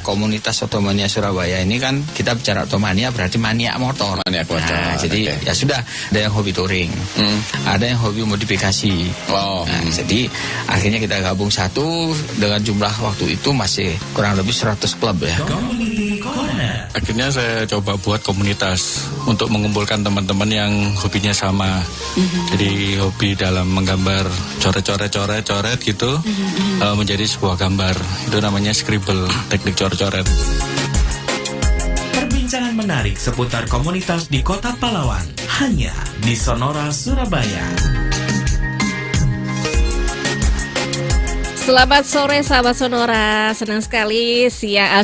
komunitas Otomania Surabaya ini kan kita bicara Otomania berarti maniak motor. Maniak motor. Nah, jadi ya sudah, ada yang hobi touring, ada yang hobi modifikasi. Jadi akhirnya kita gabung satu dengan jumlah waktu itu masih kurang lebih 100 klub ya. Akhirnya saya coba buat komunitas untuk mengumpulkan teman-teman yang hobinya sama. Jadi hobi dalam menggambar coret-coret gitu menjadi sebuah gambar. Itu namanya scribble, teknik coret-coret. Perbincangan menarik seputar komunitas di Kota Pahlawan hanya di Sonora Surabaya. Selamat sore sahabat Sonora, senang sekali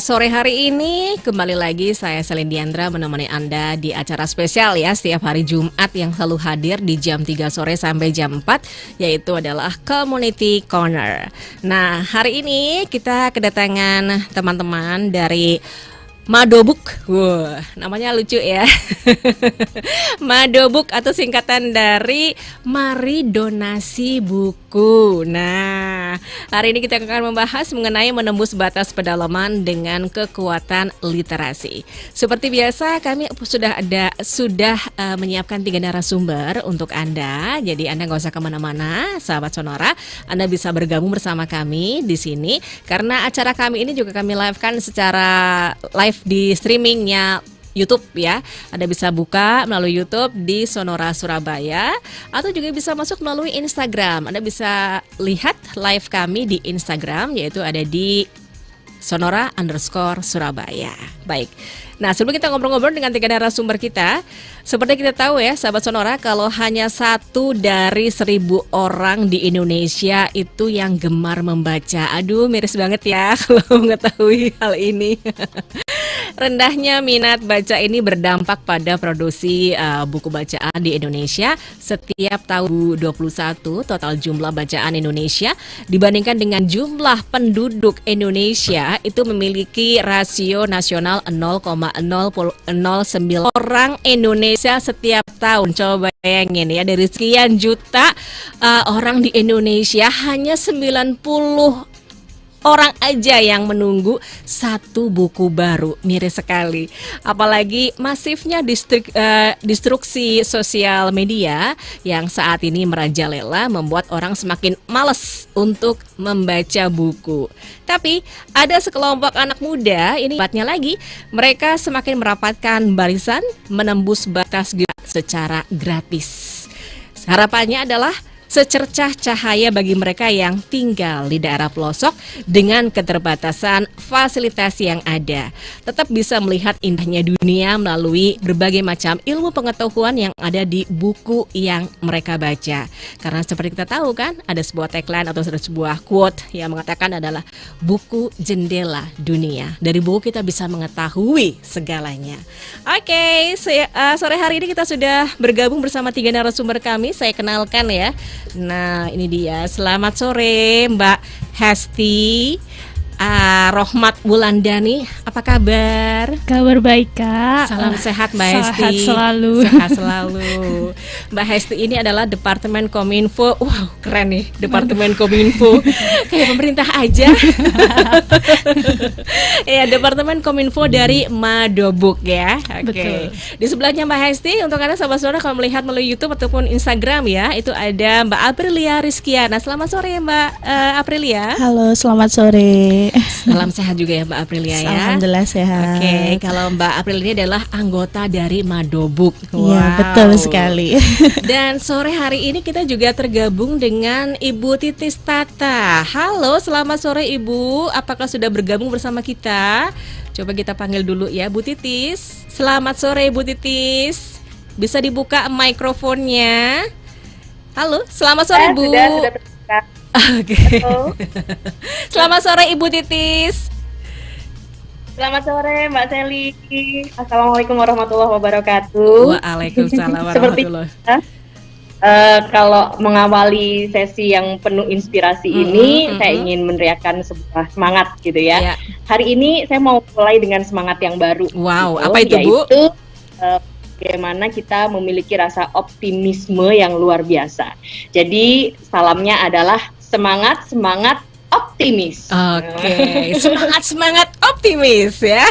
sore hari ini kembali lagi saya Selin Diandra menemani Anda di acara spesial ya setiap hari Jumat yang selalu hadir di jam 3 sore sampai jam 4, yaitu adalah Community Corner. Nah, hari ini kita kedatangan teman-teman dari Madobuk. Wah, namanya lucu ya. Madobuk atau singkatan dari Mari Donasi Buku. Nah, hari ini kita akan membahas mengenai menembus batas pedalaman dengan kekuatan literasi. Seperti biasa, kami sudah menyiapkan 3 narasumber untuk Anda. Jadi Anda nggak usah kemana-mana, sahabat Sonora. Anda bisa bergabung bersama kami di sini karena acara kami ini juga kami live-kan secara live di streamingnya YouTube ya. Anda bisa buka melalui YouTube di Sonora Surabaya atau juga bisa masuk melalui Instagram. Anda bisa lihat live kami di Instagram, yaitu ada di Sonora_Surabaya. Baik. Nah, sebelum kita ngobrol-ngobrol dengan 3 narasumber kita, seperti kita tahu ya, sahabat Sonora, kalau hanya 1 dari 1.000 orang di Indonesia itu yang gemar membaca. Aduh, miris banget ya kalau mengetahui hal ini. Rendahnya minat baca ini berdampak pada produksi buku bacaan di Indonesia. Setiap tahun 2021, total jumlah bacaan Indonesia dibandingkan dengan jumlah penduduk Indonesia itu memiliki rasio nasional 0,009 orang Indonesia setiap tahun. Coba bayangin ya, dari sekian juta orang di Indonesia hanya 90 orang aja yang menunggu 1 buku baru. Miris sekali. Apalagi masifnya distruksi sosial media yang saat ini merajalela membuat orang semakin malas untuk membaca buku. Tapi ada sekelompok anak muda, ini hebatnya lagi, mereka semakin merapatkan barisan menembus batas secara gratis. Harapannya adalah secercah cahaya bagi mereka yang tinggal di daerah pelosok dengan keterbatasan fasilitas yang ada. Tetap bisa melihat indahnya dunia melalui berbagai macam ilmu pengetahuan yang ada di buku yang mereka baca. Karena seperti kita tahu kan, ada sebuah tagline atau sebuah quote yang mengatakan adalah buku jendela dunia. Dari buku kita bisa mengetahui segalanya. Oke, sore hari ini kita sudah bergabung bersama 3 narasumber kami. Saya kenalkan ya. Nah, ini dia. Selamat sore Mbak Hesti Rohmat Wulandani. Apa kabar? Kabar baik, Kak. Salam sehat Mbak Hesti. Sehat selalu. Sehat selalu. Mbak Hesti ini adalah Departemen Kominfo. Wow, keren nih, Departemen Kominfo. Kayak pemerintah aja. Ya, Departemen Kominfo dari Madobuk ya. Oke. Di sebelahnya Mbak Hesti, untuk Anda sahabat Sonora kalau melihat melalui YouTube ataupun Instagram ya, itu ada Mbak Aprilia Rizkiana. Selamat sore Mbak Aprilia. Halo, selamat sore. Salam sehat juga ya Mbak Aprilia ya. Alhamdulillah sehat. Oke, kalau Mbak Aprilia ini adalah anggota dari Madobuk. Iya, betul sekali. Dan sore hari ini kita juga tergabung dengan Ibu Titis Tata. Halo, selamat sore Ibu. Apakah sudah bergabung bersama kita? Coba kita panggil dulu ya Bu Titis. Selamat sore Bu Titis. Bisa dibuka mikrofonnya. Halo, selamat sore Bu. Sudah terbuka. Oke. Selamat sore Ibu Titis. Selamat sore Mbak Seli. Assalamualaikum warahmatullahi wabarakatuh. Waalaikumsalam Seperti warahmatullahi. Kalau mengawali sesi yang penuh inspirasi ini, saya ingin meneriakkan sebuah semangat gitu ya. Hari ini saya mau mulai dengan semangat yang baru. Wow, gitu, apa itu Bu? Yaitu bagaimana kita memiliki rasa optimisme yang luar biasa. Jadi salamnya adalah semangat optimis. Oke, semangat optimis ya.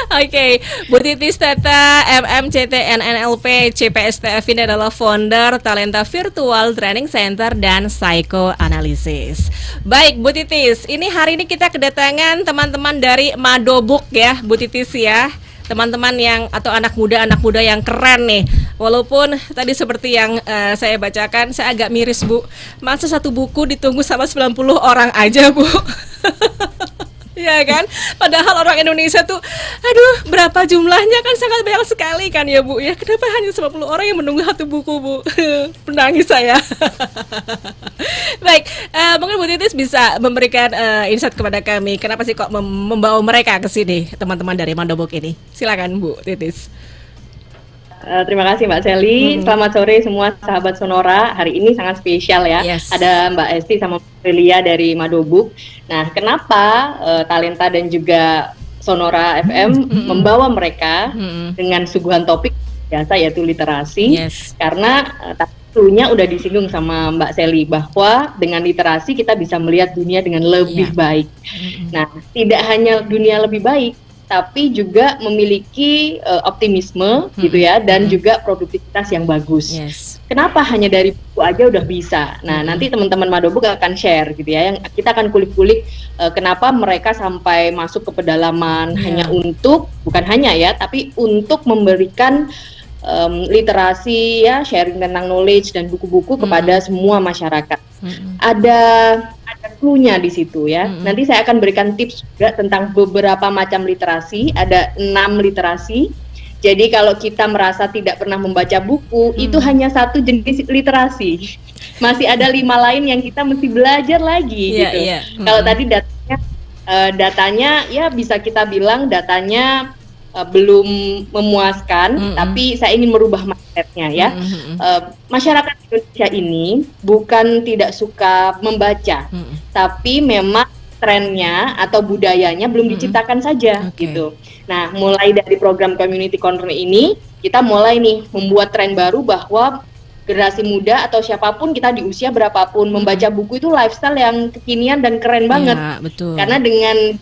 Oke, Bu Titis Tata, MMCT NNLP CPSTF ini adalah founder Talenta Virtual Training Center dan Psychoanalysis. Baik, Bu Titis, ini hari ini kita kedatangan teman-teman dari Madobuk ya, Bu Titis ya. Teman-teman yang atau anak muda yang keren nih. Walaupun tadi seperti yang saya bacakan, saya agak miris Bu. Masa satu buku ditunggu sama 90 orang aja Bu. Ya kan? Padahal orang Indonesia tuh, aduh, berapa jumlahnya kan sangat banyak sekali kan ya Bu ya. Kenapa hanya 90 orang yang menunggu satu buku Bu? Menangis saya. Baik, mungkin Bu Titis bisa memberikan insight kepada kami. Kenapa sih kok membawa mereka ke sini, teman-teman dari Madobuk ini? Silakan Bu Titis. Terima kasih Mbak Sally. Selamat sore semua sahabat Sonora. Hari ini sangat spesial ya. Yes. Ada Mbak Esti sama Mbak Lia dari Madobuk. Nah, kenapa Talenta dan juga Sonora FM membawa mereka dengan suguhan topik biasa yaitu literasi? Yes. Karena dulunya udah disinggung sama Mbak Sally bahwa dengan literasi kita bisa melihat dunia dengan lebih baik. Nah, tidak hanya dunia lebih baik, tapi juga memiliki optimisme gitu ya, dan juga produktivitas yang bagus. Yes. Kenapa hanya dari buku aja udah bisa? Nah, nanti teman-teman Madobuk akan share gitu ya, yang kita akan kulik-kulik kenapa mereka sampai masuk ke pedalaman hanya untuk, bukan hanya ya, tapi untuk memberikan literasi ya, sharing tentang knowledge dan buku-buku kepada semua masyarakat. Ada clue-nya di situ ya. Nanti saya akan berikan tips juga tentang beberapa macam literasi. Ada 6 literasi. Jadi kalau kita merasa tidak pernah membaca buku, itu hanya satu jenis literasi. Masih ada 5 lain yang kita mesti belajar lagi gitu. Kalau tadi datanya ya bisa kita bilang datanya belum memuaskan, tapi saya ingin merubah mindsetnya ya. Masyarakat Indonesia ini bukan tidak suka membaca, tapi memang trennya atau budayanya belum diciptakan saja gitu. Nah, mulai dari program Community Corner ini, kita mulai nih membuat tren baru bahwa generasi muda atau siapapun kita di usia berapapun membaca buku itu lifestyle yang kekinian dan keren banget. Betul. Karena dengan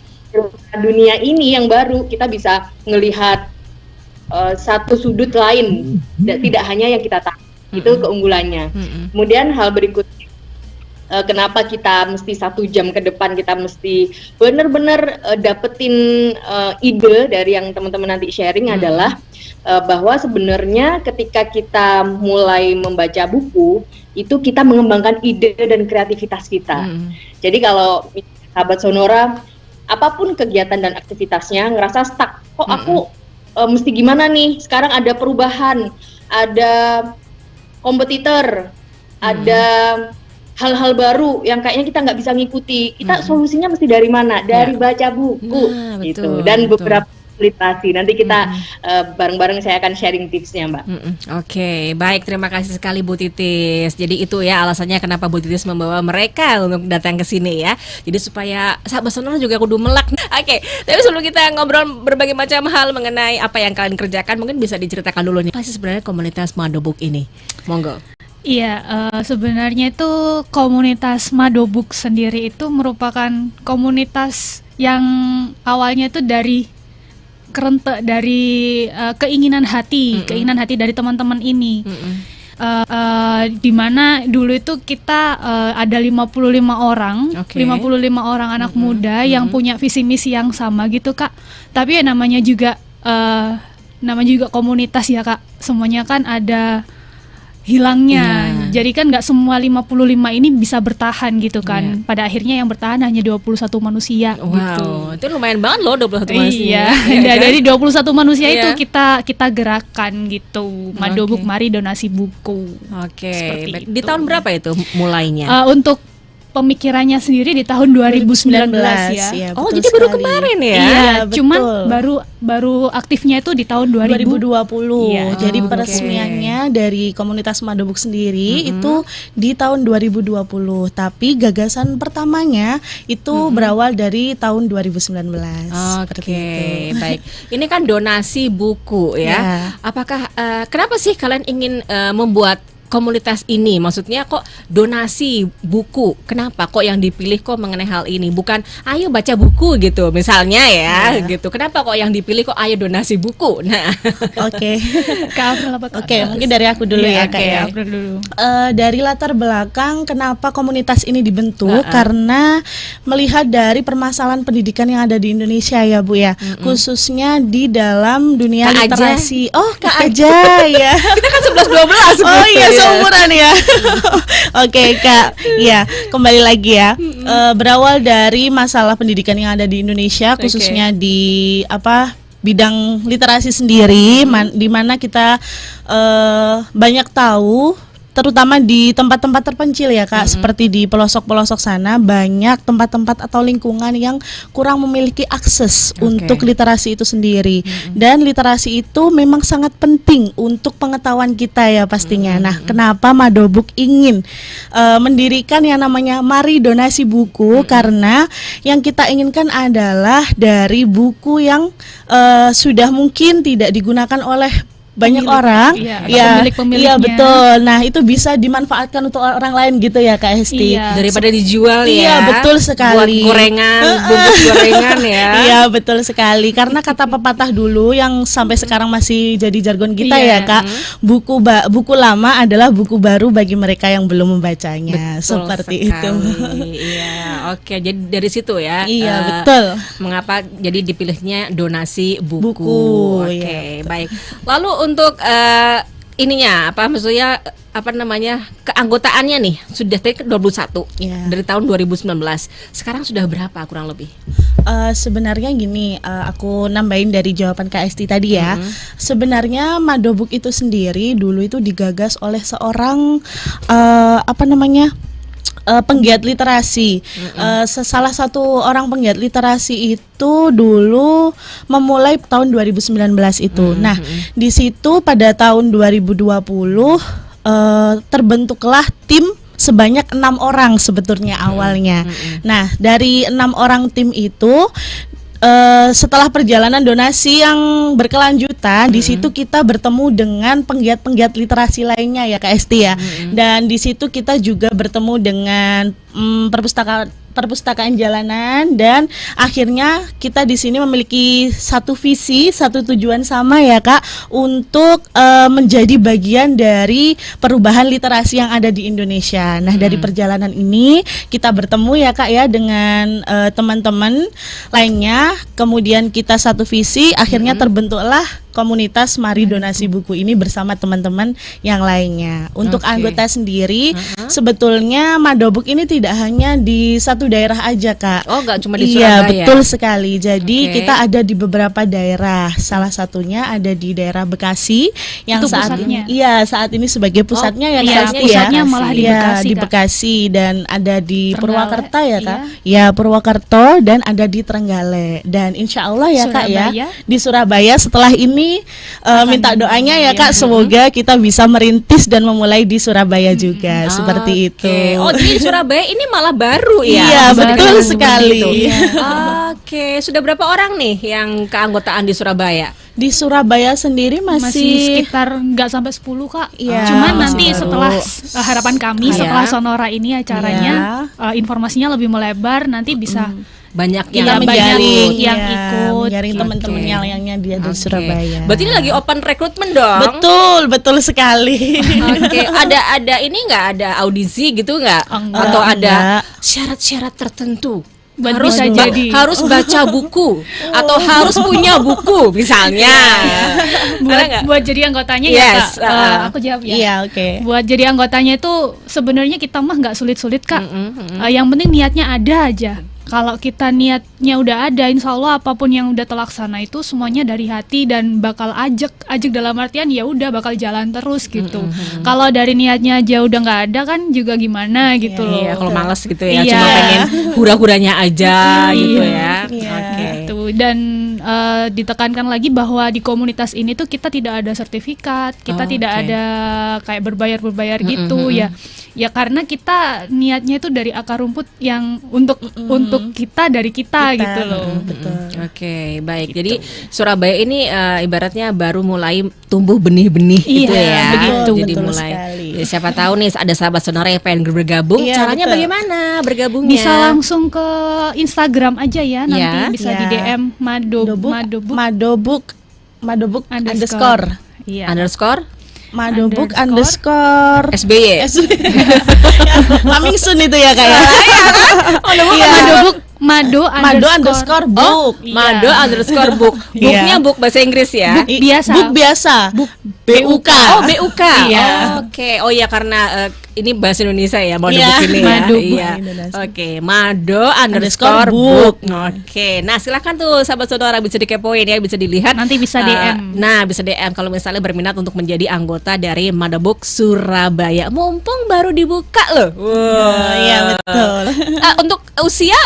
dunia ini yang baru kita bisa melihat satu sudut lain, tidak hanya yang kita tahu. Itu keunggulannya. Kemudian hal berikutnya, kenapa kita mesti 1 jam ke depan kita mesti benar-benar dapetin ide dari yang teman-teman nanti sharing adalah bahwa sebenarnya ketika kita mulai membaca buku itu kita mengembangkan ide dan kreativitas kita. Jadi kalau sahabat Sonora apapun kegiatan dan aktivitasnya ngerasa stuck, kok aku mesti gimana nih, sekarang ada perubahan, ada kompetitor, ada hal-hal baru yang kayaknya kita nggak bisa ngikuti, kita solusinya mesti dari mana? Dari baca buku gitu. Dan beberapa literasi. Nanti kita bareng-bareng saya akan sharing tipsnya, Mbak. Oke, baik, terima kasih sekali Bu Titis. Jadi itu ya alasannya kenapa Bu Titis membawa mereka untuk datang ke sini ya. Jadi supaya sahabat Sonora juga kudu melak. Oke, tapi sebelum kita ngobrol berbagai macam hal mengenai apa yang kalian kerjakan, mungkin bisa diceritakan dulu nih, apa sih sebenarnya komunitas Madobuk ini? Monggo. Iya, sebenarnya itu komunitas Madobuk sendiri itu merupakan komunitas yang awalnya itu dari keinginan hati dari teman-teman ini. Di mana dulu itu kita ada 55 orang, 55 orang anak muda yang punya visi misi yang sama gitu, Kak. Tapi ya namanya juga komunitas ya, Kak. Semuanya kan ada hilangnya. Jadi kan nggak semua 55 ini bisa bertahan gitu kan. Pada akhirnya yang bertahan hanya 21 manusia gitu. Itu lumayan banget loh 21 manusia. Iya, dari 21 manusia itu kita gerakan gitu. Madobuk mari donasi buku. Oke. Di tahun berapa itu mulainya? Untuk pemikirannya sendiri di tahun 2019 ya. Oh, jadi baru kemarin ya? Iya, cuman baru aktifnya itu di tahun 2020. Iya. Jadi peresmiannya dari komunitas Madobuk sendiri itu di tahun 2020. Tapi gagasan pertamanya itu berawal dari tahun 2019. Oke, baik. Ini kan donasi buku ya. Apakah kenapa sih kalian ingin membuat komunitas ini? Maksudnya kok donasi buku? Kenapa kok yang dipilih kok mengenai hal ini? Bukan ayo baca buku gitu misalnya ya, gitu. Kenapa kok yang dipilih kok ayo donasi buku? Nah, Oke. Kak April apa Kak? Oke, mungkin dari aku dulu ya, Kak Oke, ya. April dulu. Dari latar belakang kenapa komunitas ini dibentuk, karena melihat dari permasalahan pendidikan yang ada di Indonesia ya Bu ya, khususnya di dalam dunia Kak Aja. literasi. Oh, Kak Aja ya. kita kan 11-12 Oh gitu iya, ya. seumuran ya. Oke Kak, ya kembali lagi ya. Berawal dari masalah pendidikan yang ada di Indonesia, khususnya di bidang literasi sendiri, di mana kita banyak tahu, terutama di tempat-tempat terpencil ya Kak, seperti di pelosok-pelosok sana banyak tempat-tempat atau lingkungan yang kurang memiliki akses untuk literasi itu sendiri. Dan literasi itu memang sangat penting untuk pengetahuan kita ya pastinya. Nah, kenapa Madobuk ingin mendirikan yang namanya Mari Donasi Buku, karena yang kita inginkan adalah dari buku yang sudah mungkin tidak digunakan oleh banyak orang, pemilik-pemiliknya. Iya betul. Nah itu bisa dimanfaatkan untuk orang lain gitu ya Kak Hesti. Iya. Daripada dijual ya. Iya betul sekali. Buat gorengan, bungkus gorengan ya. Iya betul sekali. Karena kata pepatah dulu yang sampai sekarang masih jadi jargon kita Iya. ya Kak. Buku lama adalah buku baru bagi mereka yang belum membacanya. Betul Seperti itu. sekali. Iya, oke. Jadi dari situ ya. Iya betul. Mengapa jadi dipilihnya donasi buku? Buku, Oke, iya, betul. baik. Lalu untuk ininya maksudnya keanggotaannya nih sudah tadi 21 Iya. dari tahun 2019. Sekarang sudah berapa kurang lebih? Sebenarnya gini, aku nambahin dari jawaban Kak Esti tadi ya. Sebenarnya Madobuk itu sendiri dulu itu digagas oleh seorang penggiat literasi. Salah satu orang penggiat literasi itu dulu memulai tahun 2019 itu. Nah, di situ pada tahun 2020 terbentuklah tim sebanyak 6 orang sebetulnya awalnya. Nah, dari 6 orang tim itu setelah perjalanan donasi yang berkelanjutan, di situ kita bertemu dengan penggiat-penggiat literasi lainnya ya Kak Esti ya. Dan di situ kita juga bertemu dengan perpustakaan jalanan, dan akhirnya kita di sini memiliki satu visi, satu tujuan sama ya Kak, untuk menjadi bagian dari perubahan literasi yang ada di Indonesia. Nah, dari perjalanan ini kita bertemu ya Kak ya dengan teman-teman lainnya, kemudian kita satu visi, akhirnya terbentuklah komunitas Mari Donasi Buku ini bersama teman-teman yang lainnya. Untuk anggota sendiri, sebetulnya Madobuk ini tidak hanya di satu daerah aja Kak. Oh, nggak cuma di Iya, Surabaya. betul sekali. Jadi kita ada di beberapa daerah. Salah satunya ada di daerah Bekasi yang Itu saat pusatnya? ini, saat ini sebagai pusatnya ya iya, Kak Esti ya. pusatnya malah di Iya, Bekasi, di Kak. Bekasi, dan ada di Trenggalek, Purwakarta ya Kak. iya. Ya, Purwakarta, dan ada di Trenggalek. Dan insya Allah ya Kak ya, Surabaya. di Surabaya setelah ini minta doanya ya Kak, semoga kita bisa merintis dan memulai di Surabaya juga, seperti itu. Oke. Oh, jadi Surabaya ini malah baru ya? Iya, Baru betul seperti sekali. itu. Iya. Oke, sudah berapa orang nih yang keanggotaan di Surabaya? Di Surabaya sendiri Masih masih sekitar nggak sampai 10 Kak. Iya, Cuman masih nanti baru. setelah harapan kami Iya. setelah Sonora ini acaranya informasinya lebih melebar, nanti bisa Banyak kita yang menjaring yang ya, ikut. menjaring teman-teman Oke. yang lainnya dia di Oke. Surabaya. Berarti ini lagi open rekrutmen dong? betul sekali. Oke, ada ini nggak ada audisi gitu nggak? Enggak. Atau ada Enggak. syarat-syarat tertentu? Buat harus bisa jadi. harus baca buku atau harus punya buku misalnya. Ada nggak? buat jadi anggotanya Yes, ya Kak. Aku jawab ya. Iya, oke. Buat jadi anggotanya itu sebenarnya kita mah nggak sulit-sulit Kak. Yang penting niatnya ada aja. Kalau kita niatnya udah ada, insya Allah apapun yang udah terlaksana itu semuanya dari hati dan bakal ajak dalam artian ya udah bakal jalan terus gitu. Kalau dari niatnya aja udah nggak ada kan juga gimana gitu loh. Iya, kalau males gitu ya, Iya. cuma pengen hura-huranya aja gitu ya. Iya. Oke. Gitu. Dan ditekankan lagi bahwa di komunitas ini tuh kita tidak ada sertifikat, kita tidak oke. ada kayak berbayar gitu ya. Ya karena kita niatnya itu dari akar rumput yang untuk kita dari kita gitu loh. Betul. Oke, baik. Jadi Surabaya ini ibaratnya baru mulai tumbuh benih-benih gitu Iya, ya. begitu. Jadi Betul mulai sekali. Siapa tahu nih ada sahabat Sonora yang pengen bergabung. Iya, Caranya betul. bagaimana bergabungnya? Bisa langsung ke Instagram aja ya, nanti Ya. bisa Ya. di DM Madobuk Madobuk underscore. underscore Iya. Underscore Madobuk Underscore. underscore SBY. coming soon itu ya kayak Madobuk Mado underscore book. Iya. Mado underscore book. Booknya Iya. book bahasa Inggris ya. Biasa. Book biasa. BUK. Oh, BUK. Iya. Oke. Oh ya, karena ini bahasa Indonesia ya, Mado Iya, book ini ya. Mado book Iya. Indonesia. Oke, Mado underscore Underscore book. book. Oke. Nah, silakan tuh sahabat Sonora bisa dikepoin ya, bisa dilihat. Nanti bisa DM. Nah, bisa DM kalau misalnya berminat untuk menjadi anggota dari Mado Book Surabaya. Mumpung baru dibuka loh. Wah. Iya betul. Untuk usia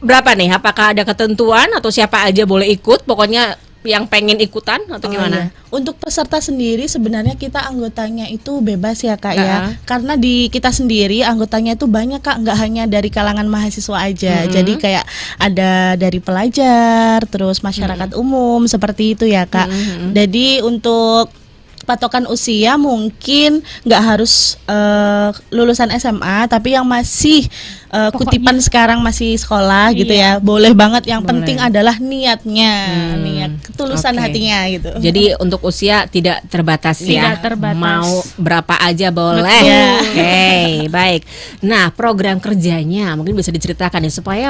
berapa nih? Apakah ada ketentuan atau siapa aja boleh ikut? Pokoknya yang pengen ikutan atau gimana? Iya. Untuk peserta sendiri sebenarnya kita anggotanya itu bebas ya Kak ya. Karena di kita sendiri anggotanya itu banyak Kak, nggak hanya dari kalangan mahasiswa aja. Jadi kayak ada dari pelajar, terus masyarakat umum seperti itu ya Kak. Jadi untuk patokan usia mungkin nggak harus lulusan SMA, tapi yang masih kutipan sekarang masih sekolah gitu ya, boleh banget. Yang penting adalah niatnya, niat ketulusan Oke. hatinya gitu. Jadi untuk usia tidak terbatas ya. Tidak terbatas. Mau berapa aja boleh. Betul. Oke, baik. Nah, program kerjanya mungkin bisa diceritakan ya supaya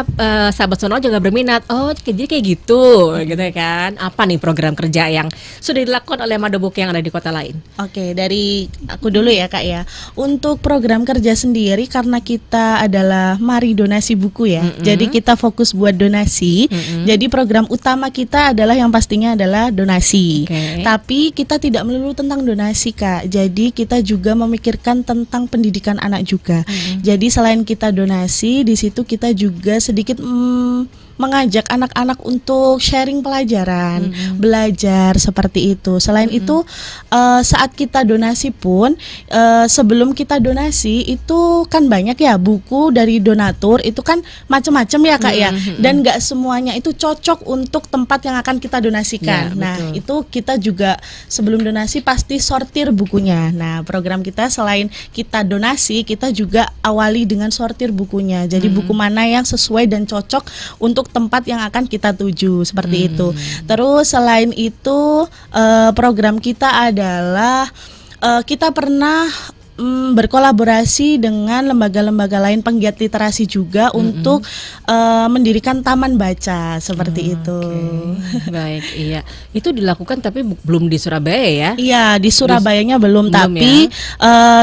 sahabat Sonora juga berminat. Oh, jadi kayak gitu kan. Apa nih program kerja yang sudah dilakukan oleh Mado Book yang ada di kota lain? Oke, dari aku dulu ya Kak ya. Untuk program kerja sendiri karena kita adalah Mari Donasi Buku ya. Jadi kita fokus buat donasi. Jadi program utama kita adalah yang pastinya adalah donasi. Oke. Tapi kita tidak melulu tentang donasi Kak. Jadi kita juga memikirkan tentang pendidikan anak juga. Jadi selain kita donasi, di situ kita juga sedikit mengajak anak-anak untuk sharing pelajaran, belajar seperti itu. Selain itu, saat kita donasi pun, sebelum kita donasi itu kan banyak ya buku dari donatur itu kan macam-macam ya Kak ya. Dan nggak semuanya itu cocok untuk tempat yang akan kita donasikan. Ya, Nah betul. itu kita juga sebelum donasi pasti sortir bukunya. Nah program kita selain kita donasi, kita juga awali dengan sortir bukunya. Jadi buku mana yang sesuai dan cocok untuk tempat yang akan kita tuju seperti itu. Terus selain itu program kita adalah kita pernah berkolaborasi dengan lembaga-lembaga lain penggiat literasi juga untuk mendirikan taman baca seperti itu. Baik, iya. Itu dilakukan tapi belum di Surabaya ya? Iya, di Surabayanya belum, Belum tapi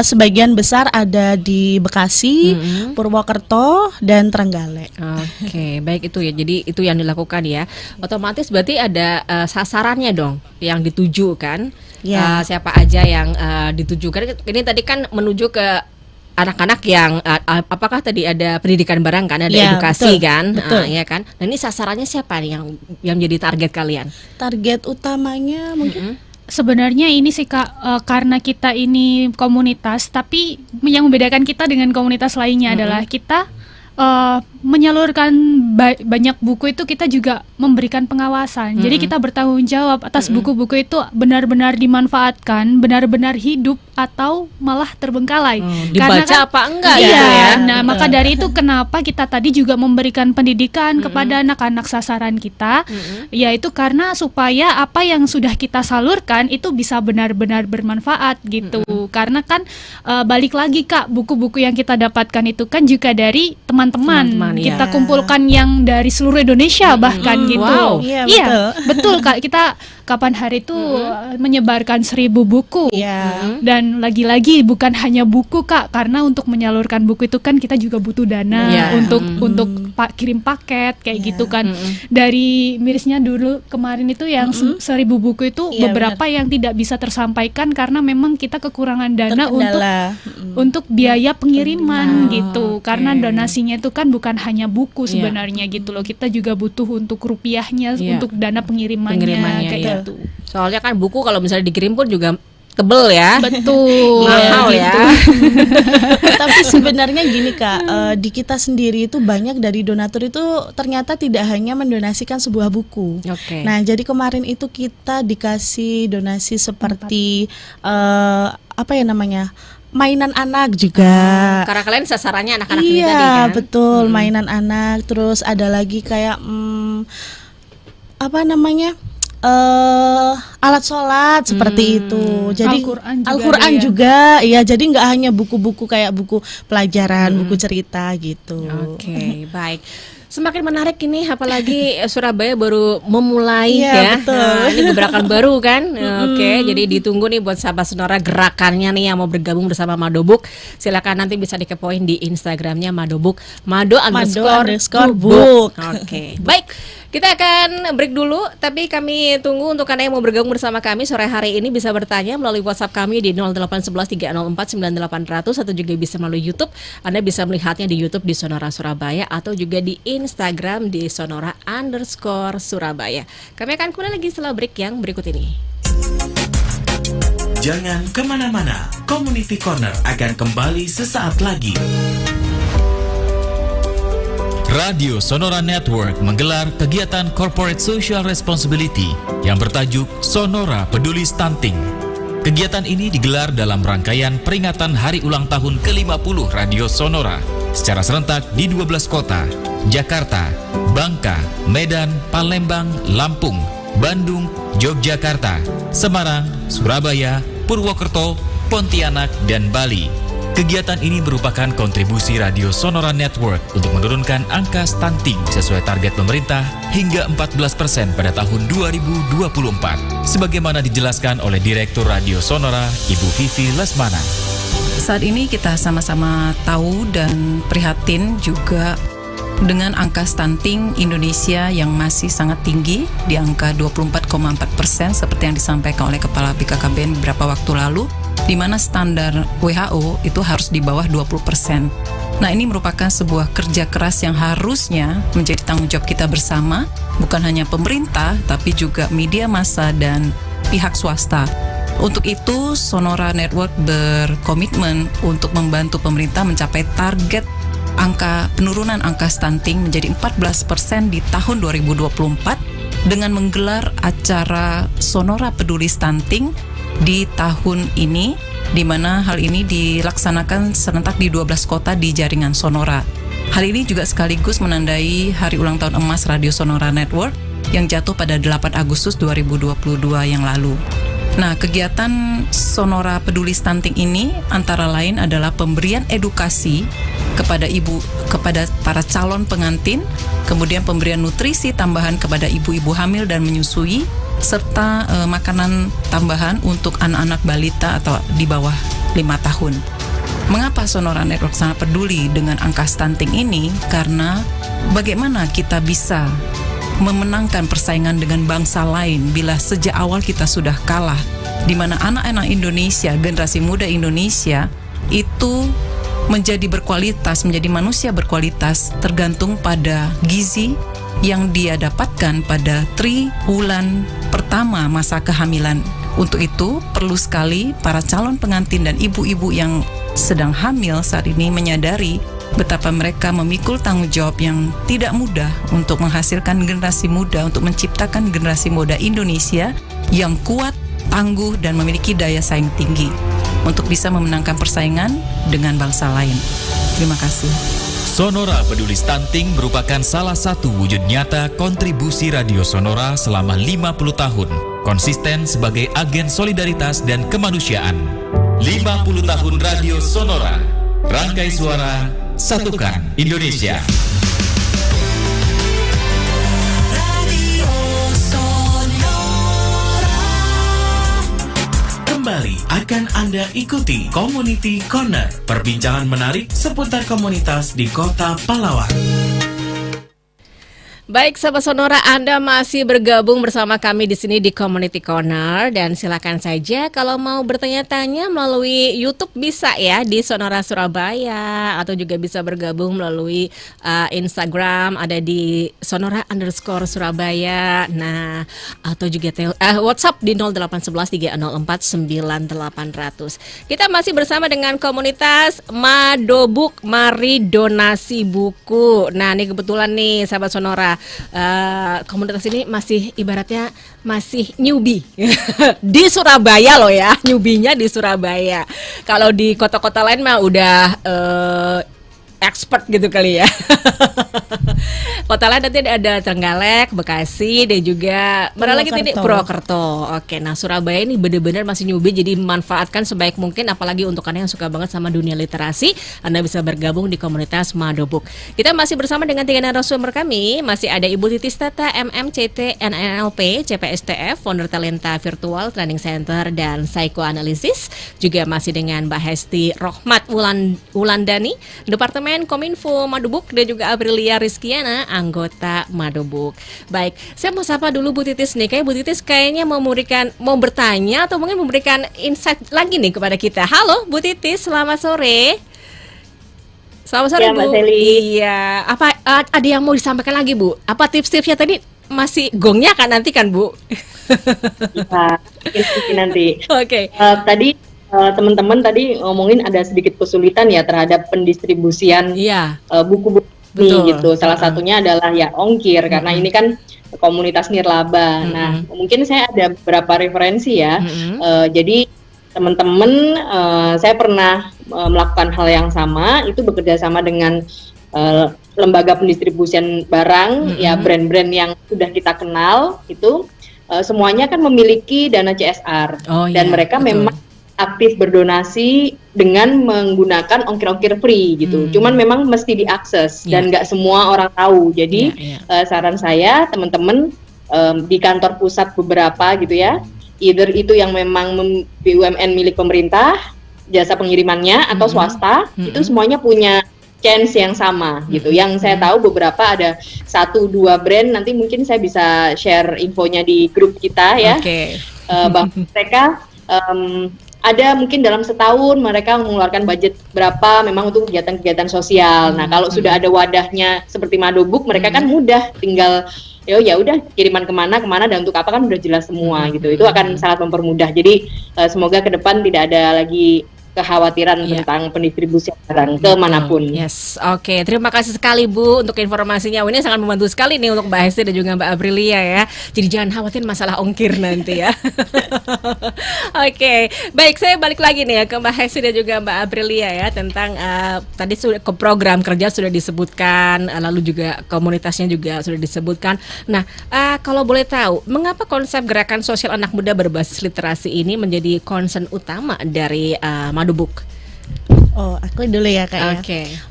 sebagian besar ada di Bekasi, Purwokerto, dan Trenggalek. Oke, baik itu ya. Jadi itu yang dilakukan ya. Otomatis berarti ada sasarannya dong yang dituju kan? Ya. Siapa aja yang ditujukan? Ini tadi kan menuju ke anak-anak yang apakah tadi ada pendidikan bareng kan, ada Ya, edukasi betul, kan, betul. ya kan. Nah ini sasarannya siapa nih yang jadi target kalian? Target utamanya mungkin Sebenarnya ini sih Kak, karena kita ini komunitas, tapi yang membedakan kita dengan komunitas lainnya adalah kita menyalurkan banyak buku itu kita juga memberikan pengawasan. Jadi kita bertanggung jawab atas buku-buku itu benar-benar dimanfaatkan, benar-benar hidup atau malah terbengkalai. Dibaca apa enggak Iya. gitu ya? Nah, maka dari itu kenapa kita tadi juga memberikan pendidikan kepada anak-anak sasaran kita, yaitu karena supaya apa yang sudah kita salurkan itu bisa benar-benar bermanfaat gitu. Karena kan balik lagi Kak, buku-buku yang kita dapatkan itu kan juga dari teman-teman. Kita iya. kumpulkan yang dari seluruh Indonesia bahkan gitu. Wow. Iya, betul Kak. Kita kapan hari itu menyebarkan 1000 buku. Iya. Dan lagi-lagi bukan hanya buku Kak, karena untuk menyalurkan buku itu kan kita juga butuh dana Iya. untuk kirim paket kayak gitu kan. Dari mirisnya dulu kemarin itu yang 1000 buku itu Iya, beberapa yang tidak bisa tersampaikan karena memang kita kekurangan dana terkendala. untuk biaya pengiriman gitu. Karena donasinya itu kan bukan hanya buku sebenarnya gitu loh. Kita juga butuh untuk rupiahnya, Iya. untuk dana pengirimannya kayak iya. gitu. Soalnya kan buku kalau misalnya dikirim pun juga tebel ya. Betul. Mahal ya. Tapi sebenarnya gini Kak, di kita sendiri itu banyak dari donatur itu ternyata tidak hanya mendonasikan sebuah buku. Oke. Nah jadi kemarin itu kita dikasih donasi seperti apa ya namanya, mainan anak juga. Karena kalian sasarannya anak-anak ini tadi Iya, kan. betul, mainan anak. Terus ada lagi kayak apa namanya? Alat sholat seperti itu. Jadi Al-Quran juga juga, ya. Jadi nggak hanya buku-buku kayak buku pelajaran, buku cerita gitu. Oke, baik. Semakin menarik ini, apalagi Surabaya baru memulai Iya, ya. betul. Nah, ini gebrakan baru kan. Oke, jadi ditunggu nih buat sahabat Sonora gerakannya nih yang mau bergabung bersama Madobuk. Silakan nanti bisa dikepoin di Instagramnya Madobuk, Mado_book. Oke, baik. Kita akan break dulu, tapi kami tunggu untuk Anda yang mau bergabung bersama kami sore hari ini bisa bertanya melalui WhatsApp kami di 0811 304 9800 atau juga bisa melalui YouTube. Anda bisa melihatnya di YouTube di Sonora Surabaya atau juga di Instagram di Sonora_Surabaya. Kami akan kembali lagi setelah break yang berikut ini. Jangan kemana-mana, Community Corner akan kembali sesaat lagi. Radio Sonora Network menggelar kegiatan Corporate Social Responsibility yang bertajuk Sonora Peduli Stunting. Kegiatan ini digelar dalam rangkaian peringatan Hari Ulang Tahun ke-50 Radio Sonora secara serentak di 12 kota, Jakarta, Bangka, Medan, Palembang, Lampung, Bandung, Yogyakarta, Semarang, Surabaya, Purwokerto, Pontianak, dan Bali. Kegiatan ini merupakan kontribusi Radio Sonora Network untuk menurunkan angka stunting sesuai target pemerintah hingga 14% pada tahun 2024. Sebagaimana dijelaskan oleh Direktur Radio Sonora, Ibu Vivi Lesmana. Saat ini kita sama-sama tahu dan prihatin juga dengan angka stunting Indonesia yang masih sangat tinggi di angka 24,4% seperti yang disampaikan oleh Kepala BKKBN beberapa waktu lalu, di mana standar WHO itu harus di bawah 20%. Nah, ini merupakan sebuah kerja keras yang harusnya menjadi tanggung jawab kita bersama, bukan hanya pemerintah, tapi juga media massa dan pihak swasta. Untuk itu, Sonora Network berkomitmen untuk membantu pemerintah mencapai target penurunan angka stunting menjadi 14% di tahun 2024 dengan menggelar acara Sonora Peduli Stunting di tahun ini, di mana hal ini dilaksanakan serentak di 12 kota di jaringan Sonora. Hal ini juga sekaligus menandai hari ulang tahun emas Radio Sonora Network yang jatuh pada 8 Agustus 2022 yang lalu. Nah, kegiatan Sonora Peduli Stunting ini antara lain adalah pemberian edukasi kepada para calon pengantin, kemudian pemberian nutrisi tambahan kepada ibu-ibu hamil dan menyusui, serta makanan tambahan untuk anak-anak balita atau di bawah 5 tahun. Mengapa Sonora Network sangat peduli dengan angka stunting ini? Karena bagaimana kita bisa memenangkan persaingan dengan bangsa lain bila sejak awal kita sudah kalah, di mana anak-anak Indonesia, generasi muda Indonesia itu menjadi berkualitas, menjadi manusia berkualitas tergantung pada gizi yang dia dapatkan pada triwulan pertama masa kehamilan. Untuk itu perlu sekali para calon pengantin dan ibu-ibu yang sedang hamil saat ini menyadari betapa mereka memikul tanggung jawab yang tidak mudah untuk menghasilkan generasi muda, untuk menciptakan generasi muda Indonesia yang kuat, tangguh, dan memiliki daya saing tinggi untuk bisa memenangkan persaingan dengan bangsa lain. Terima kasih. Sonora Peduli Stunting merupakan salah satu wujud nyata kontribusi Radio Sonora selama 50 tahun, konsisten sebagai agen solidaritas dan kemanusiaan. 50 tahun Radio Sonora, rangkai suara, satukan Indonesia. Kembali akan Anda ikuti Community Corner, perbincangan menarik seputar komunitas di Kota Pahlawan. Baik, sahabat Sonora, Anda masih bergabung bersama kami di sini di Community Corner, dan silakan saja kalau mau bertanya-tanya melalui YouTube bisa ya di Sonora Surabaya, atau juga bisa bergabung melalui Instagram ada di Sonora_Surabaya. Nah, atau juga WhatsApp di 0811 304 9800. Kita masih bersama dengan komunitas Madobuk, mari donasi buku. Nah, ini kebetulan nih sahabat Sonora, komunitas ini masih ibaratnya masih newbie di Surabaya loh ya, newbie-nya di Surabaya. Kalau di kota-kota lain mah udah expert gitu kali ya. Kota lain nanti ada Trenggalek, Bekasi, dan juga mana lagi ini Purwokerto. Oke, nah Surabaya ini benar-benar masih newbie, jadi manfaatkan sebaik mungkin, apalagi untuk Anda yang suka banget sama dunia literasi, Anda bisa bergabung di komunitas Madobuk. Kita masih bersama dengan 3 narasumber kami, masih ada Ibu Titis Tata, MMCT, NNLP, CPSTF, founder Talenta Virtual Training Center dan Psychoanalysis. Juga masih dengan Mbak Hesti Rohmat Wulandani, Departemen Kominfo Madobuk, dan juga Aprilia Rizkiana, anggota Madobuk. Baik, saya mau sapa dulu Bu Titis nih. Kayak Bu Titis kayaknya mau bertanya atau mungkin memberikan insight lagi nih kepada kita. Halo Bu Titis, selamat sore. Selamat sore ya, Bu. Iya, apa ada yang mau disampaikan lagi Bu? Apa tips-tipsnya tadi masih gongnya kan nanti kan Bu? Iya, nanti. Oke. Tadi teman-teman tadi ngomongin ada sedikit kesulitan ya terhadap pendistribusian buku-buku ini gitu. Salah satunya adalah ya ongkir, karena ini kan komunitas nirlaba. Nah, mungkin saya ada beberapa referensi ya. Jadi teman-teman, saya pernah melakukan hal yang sama, itu bekerja sama dengan lembaga pendistribusian barang, ya brand-brand yang sudah kita kenal itu semuanya kan memiliki dana CSR dan mereka memang aktif berdonasi dengan menggunakan ongkir-ongkir free gitu. Cuman memang mesti diakses dan nggak semua orang tahu. Jadi saran saya teman-teman di kantor pusat beberapa gitu ya, either itu yang memang BUMN milik pemerintah, jasa pengirimannya atau swasta, itu semuanya punya chance yang sama gitu. Yang saya tahu beberapa ada 1-2 brand, nanti mungkin saya bisa share infonya di grup kita ya. Bahwa mereka ada mungkin dalam setahun mereka mengeluarkan budget berapa memang untuk kegiatan-kegiatan sosial. Nah, kalau sudah ada wadahnya seperti Madobuk, mereka kan mudah tinggal ya udah kiriman kemana dan untuk apa kan udah jelas semua gitu. Itu akan sangat mempermudah. Jadi semoga ke depan tidak ada lagi kekhawatiran tentang pendistribusian barang kemanapun. Yes, oke. Terima kasih sekali Bu untuk informasinya. Ini sangat membantu sekali nih untuk Mbak Hesti dan juga Mbak Aprilia ya. Jadi jangan khawatir masalah ongkir nanti ya. Oke, baik, saya balik lagi nih ya ke Mbak Hesti dan juga Mbak Aprilia ya tentang tadi sudah ke program kerja sudah disebutkan, lalu juga komunitasnya juga sudah disebutkan. Nah, kalau boleh tahu, mengapa konsep gerakan sosial anak muda berbasis literasi ini menjadi concern utama dari Madobuk? Oh, aku dulu ya Kak ya.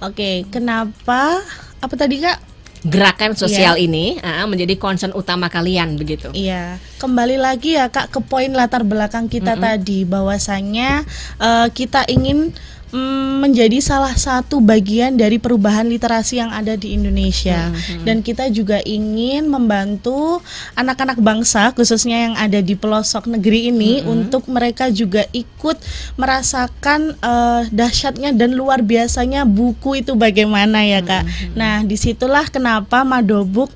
Oke. Kenapa? Apa tadi Kak? Gerakan sosial ini menjadi concern utama kalian begitu? Iya. Kembali lagi ya Kak ke poin latar belakang kita tadi, bahwasannya kita ingin menjadi salah satu bagian dari perubahan literasi yang ada di Indonesia. Dan kita juga ingin membantu anak-anak bangsa khususnya yang ada di pelosok negeri ini untuk mereka juga ikut merasakan dahsyatnya dan luar biasanya buku itu bagaimana ya Kak. Nah, disitulah kenapa Madobuk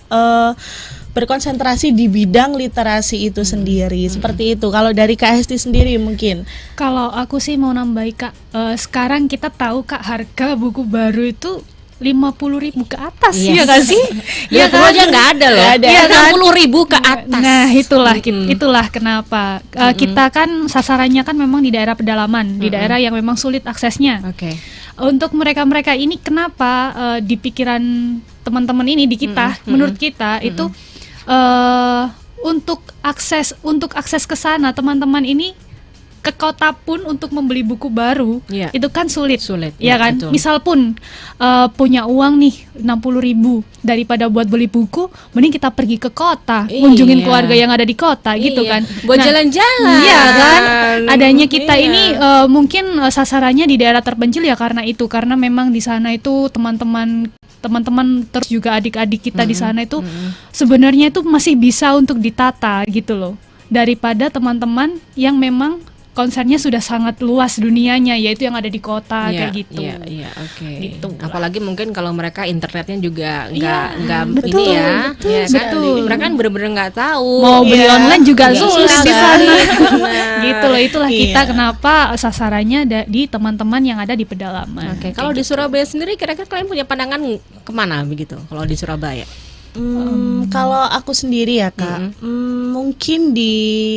berkonsentrasi di bidang literasi itu sendiri. Seperti itu. Kalau dari Kak Hesti sendiri mungkin. Kalau aku sih mau nambahin Kak, sekarang kita tahu Kak harga buku baru itu 50.000 ke atas, ya nggak sih? Ya kan aja nggak ada loh. Ya, 60.000 ke atas. Nah itulah kenapa kita kan sasarannya kan memang di daerah pedalaman, di daerah yang memang sulit aksesnya. Untuk mereka ini kenapa di pikiran teman-teman ini di kita, menurut kita itu untuk akses ke sana teman-teman ini ke kota pun untuk membeli buku baru itu kan sulit ya kan. Betul. Misal pun punya uang nih 60.000, daripada buat beli buku mending kita pergi ke kota, kunjungin keluarga yang ada di kota gitu kan, buat jalan-jalan. Iya kan, adanya kita ini mungkin sasarannya di daerah terpencil ya, karena memang di sana itu teman-teman terus juga adik-adik kita di sana itu sebenarnya itu masih bisa untuk ditata gitu loh, daripada teman-teman yang memang konsernya sudah sangat luas dunianya, yaitu yang ada di kota kayak gitu. Gitu. Apalagi mungkin kalau mereka internetnya juga nggak betul, ini ya. Betul. Mereka kan benar-benar nggak tahu. Mau beli online juga sulit di sana. Gitu loh. Itulah kita kenapa sasarannya di teman-teman yang ada di pedalaman. Kalau di Surabaya sendiri, kira-kira kalian punya pandangan kemana begitu? Kalau di Surabaya? Kalau aku sendiri ya Kak, mungkin di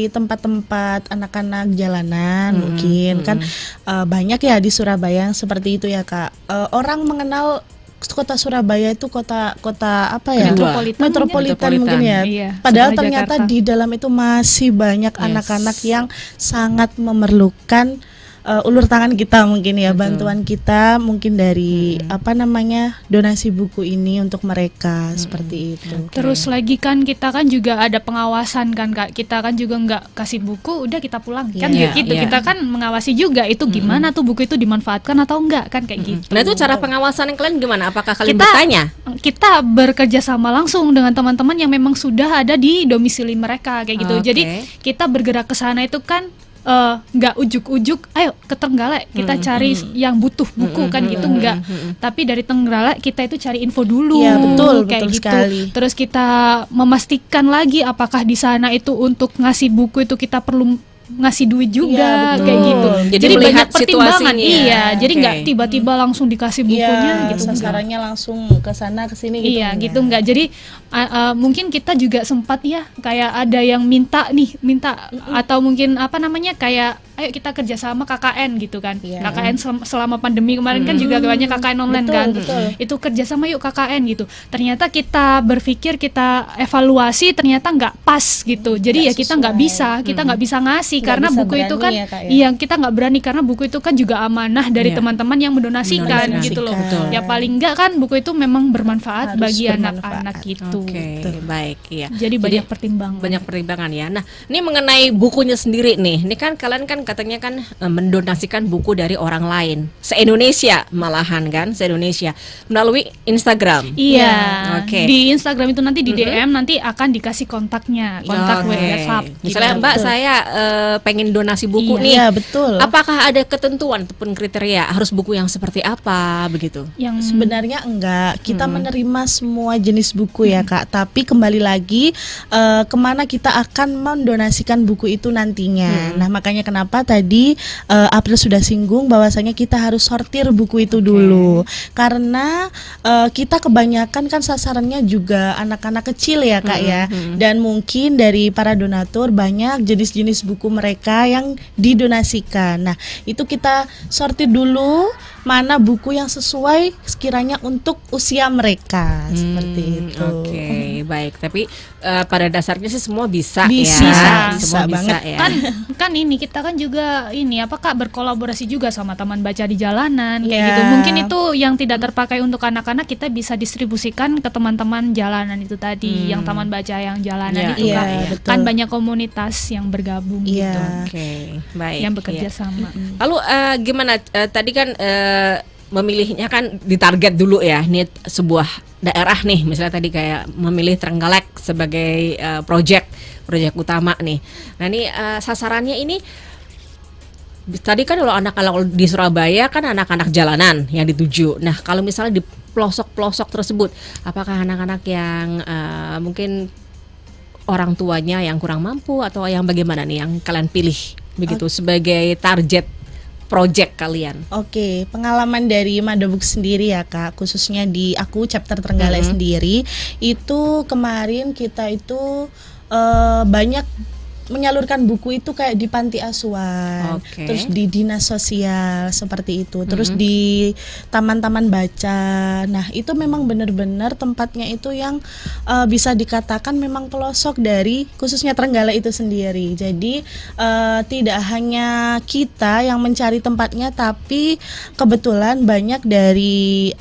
tempat-tempat anak-anak jalanan mungkin kan banyak ya di Surabaya yang seperti itu ya Kak. Orang mengenal kota Surabaya itu kota apa ya? Metropolitan mungkin ya. Iya, Padahal setelah ternyata Jakarta. di dalam itu masih banyak anak-anak yang sangat memerlukan ulur tangan kita mungkin ya, bantuan kita mungkin dari donasi buku ini untuk mereka seperti itu. Terus lagi kan kita kan juga ada pengawasan kan Kak. Kita kan juga nggak kasih buku udah kita pulang kan gitu. Kita kan mengawasi juga itu gimana tuh buku itu dimanfaatkan atau enggak kan kayak gitu. Nah itu cara pengawasan yang kalian gimana? Apakah kalian Kita- bertanya? Kita bekerja sama langsung dengan teman-teman yang memang sudah ada di domisili mereka kayak gitu. Oke. Jadi kita bergerak ke sana itu kan nggak ujuk-ujuk ayo ke Trenggalek kita cari yang butuh buku kan gitu enggak. Tapi dari Trenggalek kita itu cari info dulu. Iya, betul kayak gitu. sekali. Terus kita memastikan lagi apakah di sana itu untuk ngasih buku itu kita perlu ngasih duit juga Iya, betul. kayak gitu. Jadi banyak melihat pertimbangan. situasinya. Iya, jadi Oke. nggak tiba-tiba langsung dikasih bukunya Iya, gitu. enggak. sasarannya langsung ke sana ke sini gitu. Iya gitu enggak. Jadi mungkin kita juga sempat ya kayak ada yang minta atau mungkin kayak ayo kita kerjasama KKN gitu kan. Iya. KKN selama pandemi kemarin kan juga banyak KKN online Betul, kan. betul. Itu kerjasama yuk KKN gitu. Ternyata kita berpikir kita evaluasi ternyata nggak pas gitu. Jadi Nggak ya kita nggak sesuai. bisa nggak bisa ngasih Nggak karena bisa buku itu berani kan ya, Kak, ya? iya kita nggak berani karena buku itu kan juga amanah dari Iya. teman-teman yang mendonasikan gitu loh. Betul. Ya paling enggak kan buku itu memang bermanfaat Harus bagi bermanfaat. anak-anak gitu. Oke, baik ya. Jadi banyak pertimbangan. Banyak pertimbangan ya. Nah, ini mengenai bukunya sendiri nih. Ini kan kalian kan katanya kan mendonasikan buku dari orang lain. Se-Indonesia malahan kan, se-Indonesia melalui Instagram. Iya. Oke. Di Instagram itu nanti di DM nanti akan dikasih kontak Oke. WhatsApp. Misalnya gitu. Mbak saya pengen donasi buku Iya. nih. Iya, betul. Apakah ada ketentuan ataupun kriteria harus buku yang seperti apa begitu? Yang Sebenarnya enggak, kita menerima semua jenis buku ya Kak. Tapi kembali lagi kemana kita akan mendonasikan buku itu nantinya. Nah makanya kenapa tadi April sudah singgung bahwasanya kita harus sortir buku itu dulu. Karena kita kebanyakan kan sasarannya juga anak-anak kecil ya Kak ya. Dan mungkin dari para donatur banyak jenis-jenis buku mereka yang didonasikan. Nah itu kita sortir dulu mana buku yang sesuai sekiranya untuk usia mereka seperti itu. Oke, baik. Tapi pada dasarnya sih semua bisa, Bisa, ya. bisa Semua bisa banget. ya. kan ini kita kan juga ini Kak berkolaborasi juga sama taman baca di jalanan kayak Iya. gitu. Mungkin itu yang tidak terpakai untuk anak-anak kita bisa distribusikan ke teman-teman jalanan itu tadi, yang taman baca yang jalanan Iya, itu iya, Kak. betul. Kan banyak komunitas yang bergabung gitu. Iya. Oke, baik. Yang bekerja Iya. sama. Lalu gimana tadi kan memilihnya kan ditarget dulu ya. Ini sebuah daerah nih, misalnya tadi kayak memilih Trenggalek sebagai proyek utama nih. Nah, ini sasarannya ini tadi kan kalau di Surabaya kan anak-anak jalanan yang dituju. Nah, kalau misalnya di pelosok-pelosok tersebut, apakah anak-anak yang mungkin orang tuanya yang kurang mampu atau yang bagaimana nih yang kalian pilih begitu sebagai target project kalian? Oke, pengalaman dari Madobuk sendiri ya Kak, khususnya di aku chapter Trenggalek sendiri, itu kemarin kita itu banyak menyalurkan buku itu kayak di panti asuhan, Oke. terus di dinas sosial seperti itu, terus di taman-taman baca. Nah itu memang benar-benar tempatnya itu yang bisa dikatakan memang pelosok dari khususnya Trenggalek itu sendiri. Jadi tidak hanya kita yang mencari tempatnya, tapi kebetulan banyak dari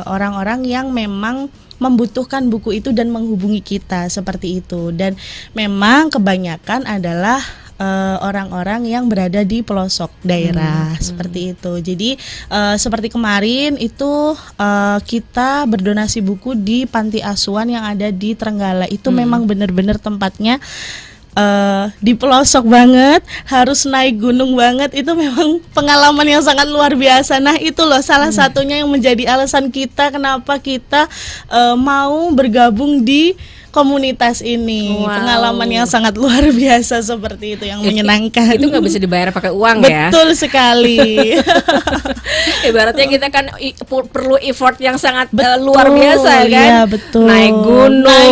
orang-orang yang memang membutuhkan buku itu dan menghubungi kita seperti itu. Dan memang kebanyakan adalah orang-orang yang berada di pelosok daerah seperti itu. Jadi seperti kemarin itu kita berdonasi buku di panti asuhan yang ada di Trenggalek. Itu memang benar-benar tempatnya di pelosok banget, harus naik gunung banget. Itu memang pengalaman yang sangat luar biasa. Nah itu loh salah satunya yang menjadi alasan kita kenapa kita mau bergabung di komunitas ini. Wow. Pengalaman yang sangat luar biasa seperti itu, yang menyenangkan. Itu nggak bisa dibayar pakai uang ya. Betul sekali. Ibaratnya kita kan perlu effort yang sangat luar biasa kan. Iya, betul. Naik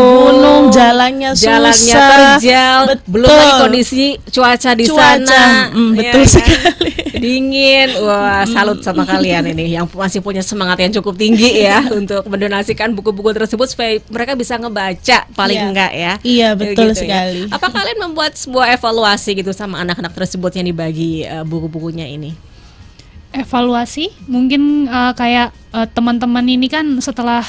gunung, jalannya susah, terjal, belum lagi kondisi cuaca di sana. Betul ya, sekali. Kan? Dingin. Wah, salut sama kalian ini yang masih punya semangat yang cukup tinggi ya untuk mendonasikan buku-buku tersebut supaya mereka bisa ngebaca paling enggak ya. Iya, betul gitu sekali. Ya. Apa kalian membuat sebuah evaluasi gitu sama anak-anak tersebut yang dibagi buku-bukunya ini? Evaluasi mungkin kayak teman-teman ini kan setelah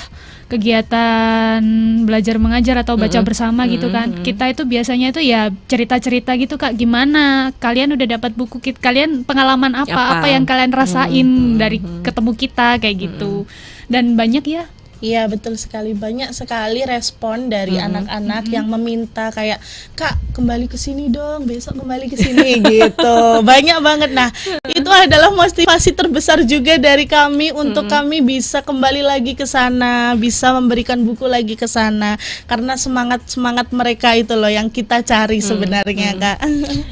kegiatan belajar mengajar atau baca bersama gitu kan, kita itu biasanya itu ya cerita-cerita gitu Kak, gimana kalian udah dapat buku, kalian pengalaman apa yang kalian rasain dari ketemu kita kayak gitu. Dan banyak ya. Iya, betul sekali, banyak sekali respon dari anak-anak yang meminta kayak, Kak kembali ke sini dong, besok kembali ke sini gitu. Banyak banget. Nah, itu adalah motivasi terbesar juga dari kami untuk kami bisa kembali lagi ke sana, bisa memberikan buku lagi ke sana, karena semangat mereka itu loh yang kita cari sebenarnya Kak.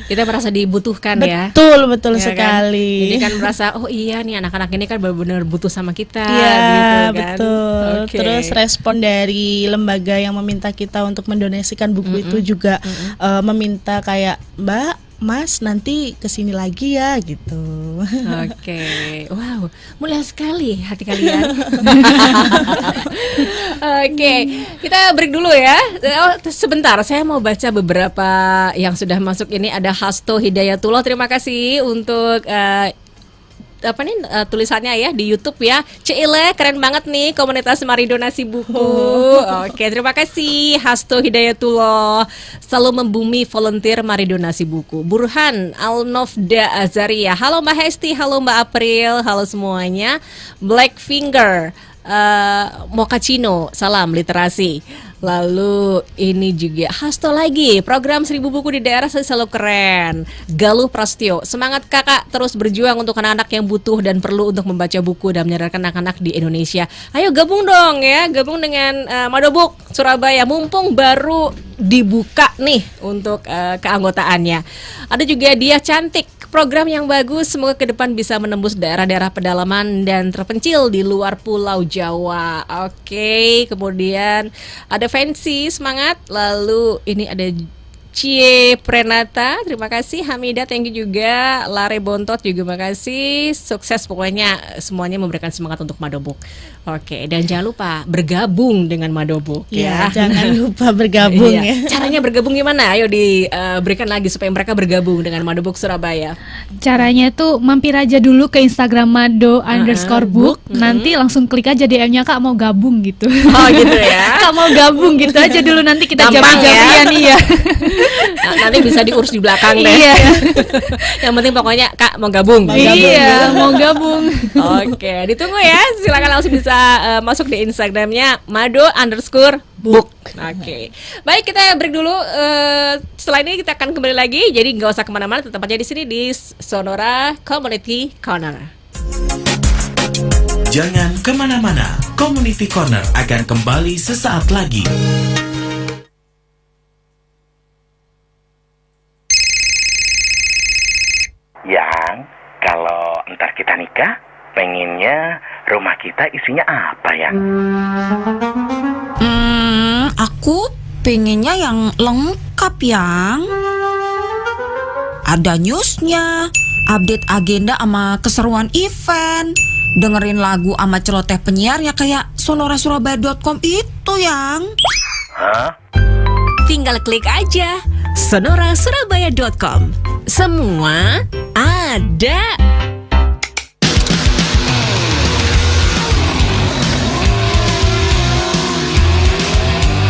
Kita merasa dibutuhkan ya. Betul ya sekali. Kan? Jadi kan merasa oh iya nih anak-anak ini kan benar-benar butuh sama kita. Iya, gitu kan. betul. Okay. Terus respon dari lembaga yang meminta kita untuk mendonasikan buku itu juga meminta kayak, Mbak, Mas nanti kesini lagi ya gitu. Oke, wow, mulia sekali hati kalian. Oke, kita break dulu ya. Sebentar, saya mau baca beberapa yang sudah masuk ini. Ada Hasto Hidayatullah, terima kasih untuk tulisannya ya di YouTube ya. Cile, keren banget nih komunitas Mari Donasi Buku. Oke, terima kasih Hasto Hidayatullah. Selalu membumi volunteer Mari Donasi Buku. Burhan Alnofda Azaria. Halo Mbak Hesti, halo Mbak April, halo semuanya. Blackfinger, Mochaccino, salam literasi. Lalu ini juga Hasto lagi, program 1000 buku di daerah selalu keren. Galuh Prastio, semangat kakak terus berjuang untuk anak-anak yang butuh dan perlu untuk membaca buku dan menyadarkan anak-anak di Indonesia. Ayo gabung dong ya, gabung dengan Madobuk Surabaya, mumpung baru dibuka nih untuk keanggotaannya. Ada juga Dia Cantik, program yang bagus, semoga ke depan bisa menembus daerah-daerah pedalaman dan terpencil di luar Pulau Jawa. Oke, kemudian ada Fancy, semangat. Lalu ini ada Cie Prenata, terima kasih. Hamida, thank you juga. Lare Bontot juga makasih. Sukses pokoknya, semuanya memberikan semangat untuk Madobuk. Oke, dan jangan lupa bergabung dengan Madobuk ya. Jangan lupa bergabung ya. Caranya bergabung gimana? Ayo diberikan lagi supaya mereka bergabung dengan Madobuk Surabaya. Caranya tuh mampir aja dulu ke Instagram Mado_book. Nanti langsung klik aja DM-nya, Kak mau gabung gitu. Oh gitu ya. Kak mau gabung gitu aja dulu, nanti kita Gampang jawab-jawaban ya. Nanti bisa diurus di belakang deh. Iya. Yang penting pokoknya Kak mau gabung. Iya, mau gabung. Oke, ditunggu ya. Silakan langsung bisa masuk di Instagramnya Mado_book. Oke, baik, kita break dulu. Setelah ini kita akan kembali lagi. Jadi nggak usah kemana-mana, tetap aja di sini di Sonora Community Corner. Jangan kemana-mana. Community Corner akan kembali sesaat lagi. Yang kalau ntar kita nikah, pengennya rumah kita isinya apa ya? Aku pengennya yang lengkap yang ada newsnya, update agenda sama keseruan event, dengerin lagu sama celoteh penyiarnya kayak sonorasurabaya.com itu yang. Hah? Tinggal klik aja sonorasurabaya.com. Semua ada.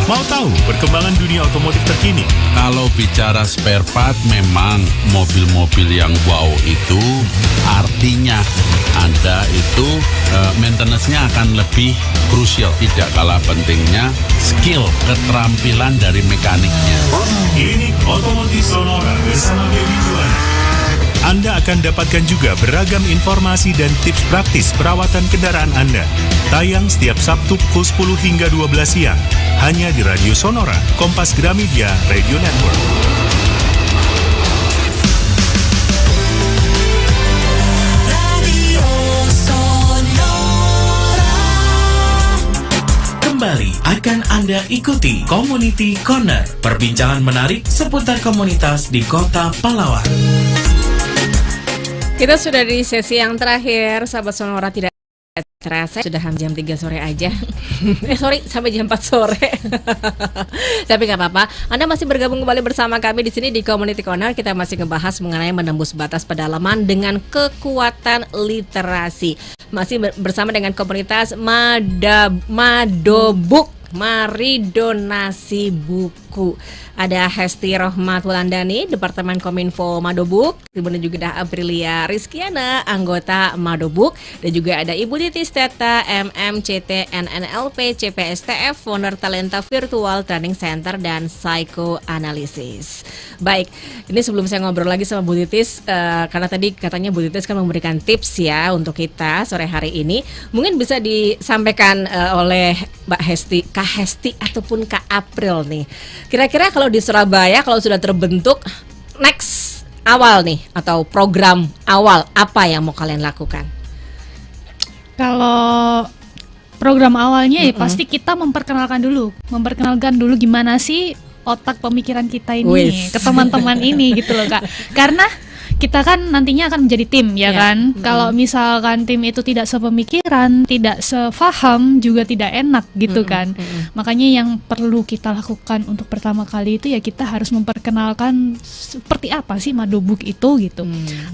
Mau tahu perkembangan dunia otomotif terkini? Kalau bicara spare part, memang mobil-mobil yang wow itu artinya Anda itu maintenance-nya akan lebih krusial. Tidak kalah pentingnya skill, keterampilan dari mekaniknya. Ini Otomotif Sonora bersama Dewi Juwana. Anda akan dapatkan juga beragam informasi dan tips praktis perawatan kendaraan Anda. Tayang setiap Sabtu pukul 10 hingga 12 siang. Hanya di Radio Sonora, Kompas Gramedia Radio Network. Kembali akan Anda ikuti Community Corner, perbincangan menarik seputar komunitas di Kota Pahlawan. Kita sudah di sesi yang terakhir, sahabat Sonora, tidak terasa sudah jam 3 sore aja. Sampai jam 4 sore. Tapi nggak apa-apa. Anda masih bergabung kembali bersama kami di sini di Community Corner. Kita masih ngebahas mengenai menembus batas pedalaman dengan kekuatan literasi. Masih bersama dengan komunitas Madobuk. Mari donasi buku. Ada Hesti Rohmat Wulandani, Departemen Kominfo Madobuk, kemudian juga ada Aprilia Rizkiana, anggota Madobuk, dan juga ada Ibu Titis Teta, MMCT, NNLP, CPSTF, founder Talenta Virtual Training Center dan Psychoanalysis. Baik, ini sebelum saya ngobrol lagi sama Bu Titis, karena tadi katanya Bu Titis kan memberikan tips ya untuk kita sore hari ini, mungkin bisa disampaikan oleh Mbak Hesti, Kak Hesti ataupun Kak April nih. Kira-kira kalau di Surabaya kalau sudah terbentuk next awal nih atau program awal apa yang mau kalian lakukan? Kalau program awalnya ya pasti kita memperkenalkan dulu gimana sih otak pemikiran kita ini ke teman-teman ini gitu loh Kak. Karena kita kan nantinya akan menjadi tim ya kan. Kalau misalkan tim itu tidak sepemikiran, tidak sefaham, juga tidak enak gitu kan. Makanya yang perlu kita lakukan untuk pertama kali itu ya kita harus memperkenalkan seperti apa sih Madobuk itu gitu.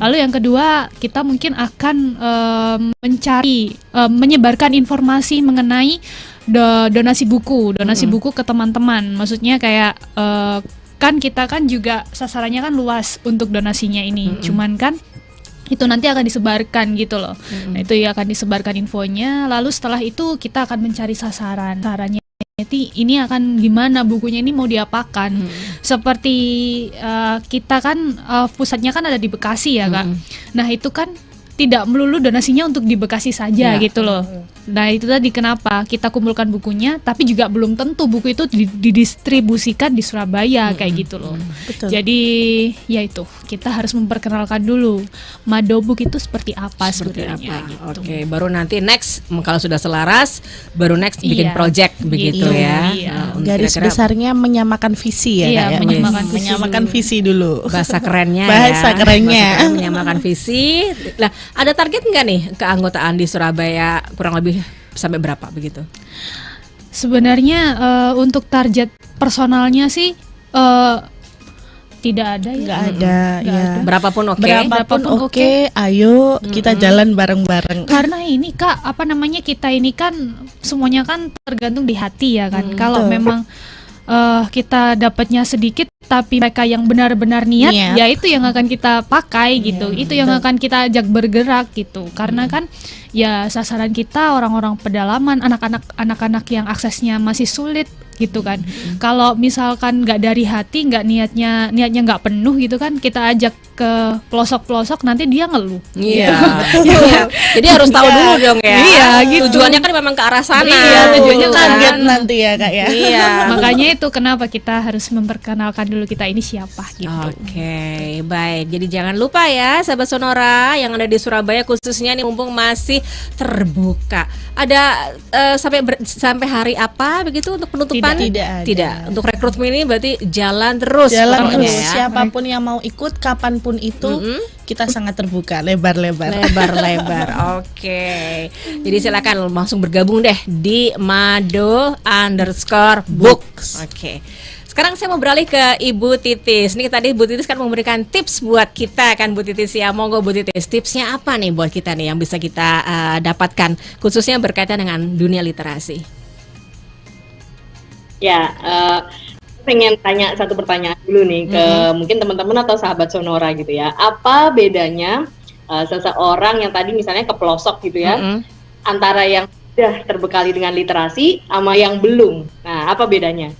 Lalu yang kedua kita mungkin akan menyebarkan informasi mengenai donasi buku ke teman-teman. Maksudnya kayak kan kita kan juga sasarannya kan luas untuk donasinya ini. Cuman kan itu nanti akan disebarkan gitu loh. Nah, itu ya akan disebarkan infonya. Lalu setelah itu kita akan mencari sasarannya. Ini akan gimana bukunya ini mau diapakan? Seperti kita kan pusatnya kan ada di Bekasi ya Kak. Nah itu kan tidak melulu donasinya untuk di Bekasi saja gitu loh. Nah itu tadi kenapa kita kumpulkan bukunya, tapi juga belum tentu buku itu didistribusikan di Surabaya kayak gitu loh. Betul. Jadi ya itu kita harus memperkenalkan dulu Madobuk itu seperti apa sebenarnya. Gitu. Oke, baru nanti next kalau sudah selaras, baru next bikin project begitu ya. Garis besarnya menyamakan visi ya. Menyamakan visi dulu. Bahasa kerennya. Kerennya. Menyamakan visi. Nah, ada target nggak nih keanggotaan di Surabaya kurang lebih sampai berapa begitu? Sebenarnya untuk target personalnya sih tidak ada ya. Nggak ada ya. Berapapun oke. Berapapun oke. Ayo kita jalan bareng-bareng. Karena ini Kak, apa namanya kita ini kan semuanya kan tergantung di hati ya kan. Kalau memang kita dapatnya sedikit tapi mereka yang benar-benar niat ya itu yang akan kita pakai gitu. Itu yang akan kita ajak bergerak gitu. Karena kan ya sasaran kita orang-orang pedalaman, anak-anak yang aksesnya masih sulit gitu kan. Kalau misalkan nggak dari hati, nggak niatnya nggak penuh gitu kan, kita ajak ke pelosok-pelosok nanti dia ngeluh. Iya. Jadi harus tahu dulu dong ya. Iya, gitu. Tujuannya kan memang ke arah sana. Iya, tujuannya target nanti ya Kak ya. Iya. Makanya itu kenapa kita harus memperkenalkan dulu kita ini siapa gitu. Oke, baik. Jadi jangan lupa ya sahabat Sonora yang ada di Surabaya khususnya nih mumpung masih terbuka. Ada sampai hari apa begitu untuk penutupan? Tidak. Untuk rekrutmen ini berarti jalan terus. Jalan terus. Ya. Siapapun yang mau ikut kapanpun itu kita sangat terbuka, lebar-lebar. Oke. Jadi silakan langsung bergabung deh di Mado_book. Oke. Sekarang saya mau beralih ke Ibu Titis. Ini tadi Bu Titis kan memberikan tips buat kita kan Bu Titis ya. Monggo Bu Titis, tipsnya apa nih buat kita nih yang bisa kita dapatkan khususnya berkaitan dengan dunia literasi? Ya, pengen tanya satu pertanyaan dulu nih ke mungkin teman-teman atau sahabat Sonora gitu ya. Apa bedanya seseorang yang tadi misalnya ke pelosok gitu ya, antara yang sudah terbekali dengan literasi sama yang belum? Nah, apa bedanya?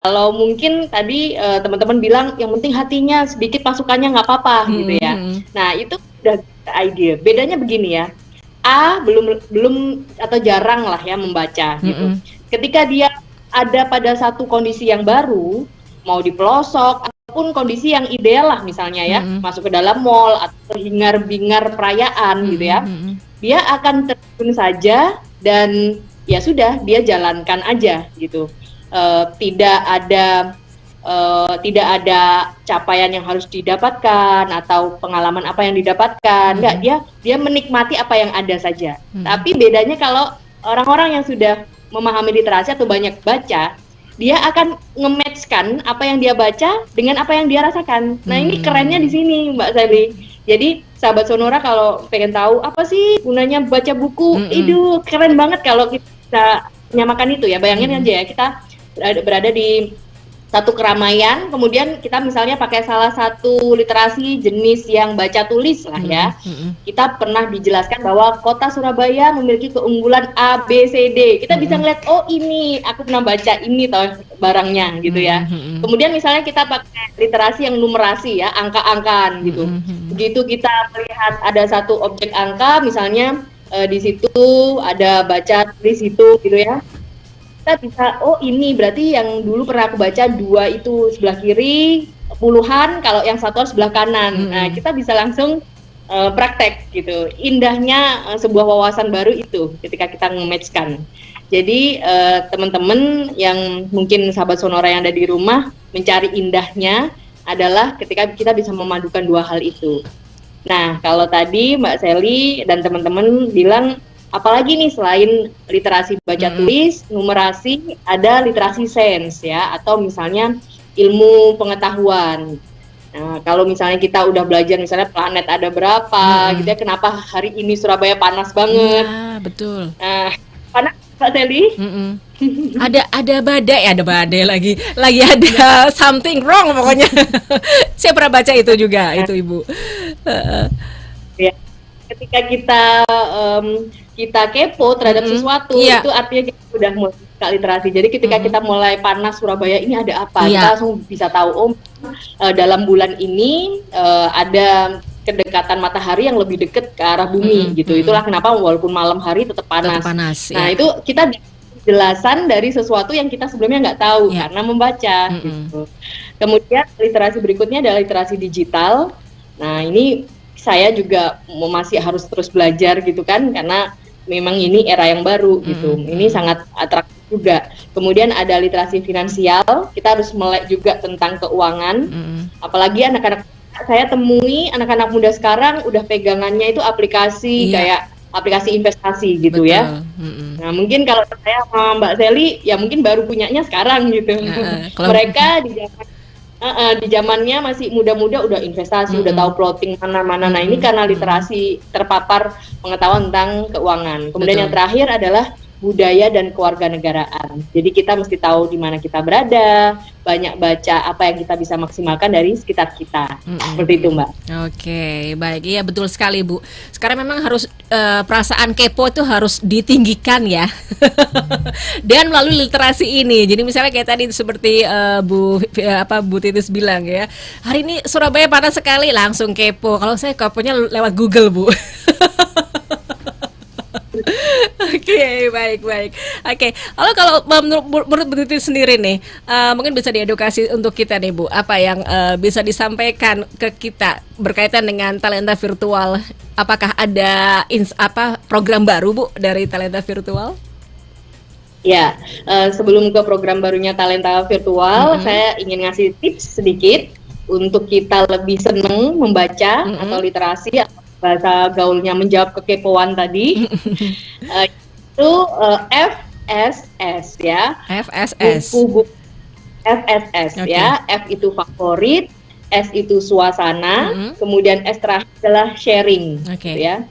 Kalau mungkin tadi teman-teman bilang yang penting hatinya sedikit masukannya nggak apa-apa gitu ya. Nah itu udah ide. Bedanya begini ya, A belum atau jarang lah ya membaca gitu. Ketika dia ada pada satu kondisi yang baru, mau di pelosok ataupun kondisi yang ideal lah misalnya ya, masuk ke dalam mall atau hingar-bingar perayaan gitu ya, dia akan terjun saja dan ya sudah dia jalankan aja gitu. Tidak ada capaian yang harus didapatkan atau pengalaman apa yang didapatkan, enggak, dia menikmati apa yang ada saja. Tapi bedanya kalau orang-orang yang sudah memahami literasi atau banyak baca, dia akan nge-match-kan apa yang dia baca dengan apa yang dia rasakan. Nah ini kerennya di sini Mbak Sally. Jadi sahabat Sonora kalau pengen tahu apa sih gunanya baca buku, itu keren banget kalau kita nyamakan itu ya. Bayangin aja ya, kita berada di satu keramaian, kemudian kita misalnya pakai salah satu literasi jenis yang baca tulis lah ya. Kita pernah dijelaskan bahwa kota Surabaya memiliki keunggulan A, B, C, D. Kita bisa ngeliat, oh ini, aku pernah baca ini toh barangnya gitu ya. Kemudian misalnya kita pakai literasi yang numerasi ya, angka-angkaan gitu. Begitu kita melihat ada satu objek angka, misalnya di situ ada baca tulis itu gitu ya. Kita bisa, oh ini berarti yang dulu pernah aku baca 2 itu sebelah kiri, puluhan, kalau yang satu sebelah kanan. Nah kita bisa langsung praktek gitu. Indahnya sebuah wawasan baru itu ketika kita nge-match-kan. Jadi teman-teman yang mungkin sahabat Sonora yang ada di rumah, mencari indahnya adalah ketika kita bisa memadukan dua hal itu. Nah kalau tadi Mbak Sally dan teman-teman bilang, apalagi nih selain literasi baca tulis, numerasi, ada literasi sains ya, atau misalnya ilmu pengetahuan. Nah, kalau misalnya kita udah belajar misalnya planet ada berapa, gitu ya, kenapa hari ini Surabaya panas banget? Nah, betul. Nah, panas Mbak Sally? Ada badai lagi ada something wrong pokoknya. Saya pernah baca itu juga, itu Ibu. Ya, ketika kita kepo terhadap sesuatu, itu artinya kita sudah mulai literasi. Jadi ketika kita mulai panas Surabaya ini ada apa, kita langsung bisa tahu, dalam bulan ini ada kedekatan matahari yang lebih dekat ke arah bumi gitu. Itulah kenapa walaupun malam hari tetap panas. Nah itu kita jelasan dari sesuatu yang kita sebelumnya nggak tahu karena membaca gitu. Kemudian literasi berikutnya adalah literasi digital. Nah ini saya juga masih harus terus belajar gitu kan, karena memang ini era yang baru gitu. Ini sangat atraktif juga. Kemudian ada literasi finansial, kita harus melek juga tentang keuangan. Apalagi anak-anak saya temui, anak-anak muda sekarang udah pegangannya itu aplikasi kayak aplikasi investasi gitu. Betul. Ya. Nah mungkin kalau saya sama Mbak Sally ya mungkin baru punyanya sekarang gitu. Mereka di zamannya masih muda-muda udah investasi, udah tahu plotting mana-mana. Nah ini karena literasi terpapar pengetahuan tentang keuangan. Kemudian yang terakhir adalah budaya dan kewarganegaraan. Jadi kita mesti tahu di mana kita berada, banyak baca apa yang kita bisa maksimalkan dari sekitar kita. Seperti itu Mbak. Oke, baik. Iya betul sekali Bu. Sekarang memang harus perasaan kepo itu harus ditinggikan ya. Dan melalui literasi ini. Jadi misalnya kayak tadi seperti Bu Titis bilang ya. Hari ini Surabaya panas sekali, langsung kepo. Kalau saya keponya lewat Google Bu. Oke, baik. Oke, lalu kalau menurut Bu Titis sendiri nih, mungkin bisa diedukasi untuk kita nih Bu, apa yang bisa disampaikan ke kita berkaitan dengan talenta virtual? Apakah ada program baru Bu dari talenta virtual? Ya, sebelum ke program barunya talenta virtual, saya ingin ngasih tips sedikit untuk kita lebih seneng membaca atau literasi, bahasa gaulnya menjawab kekepoan tadi. Itu FSS ya. FSS. Buku FSS ya. F itu favorit, S itu suasana, kemudian S terakhir adalah sharing. Gitu ya.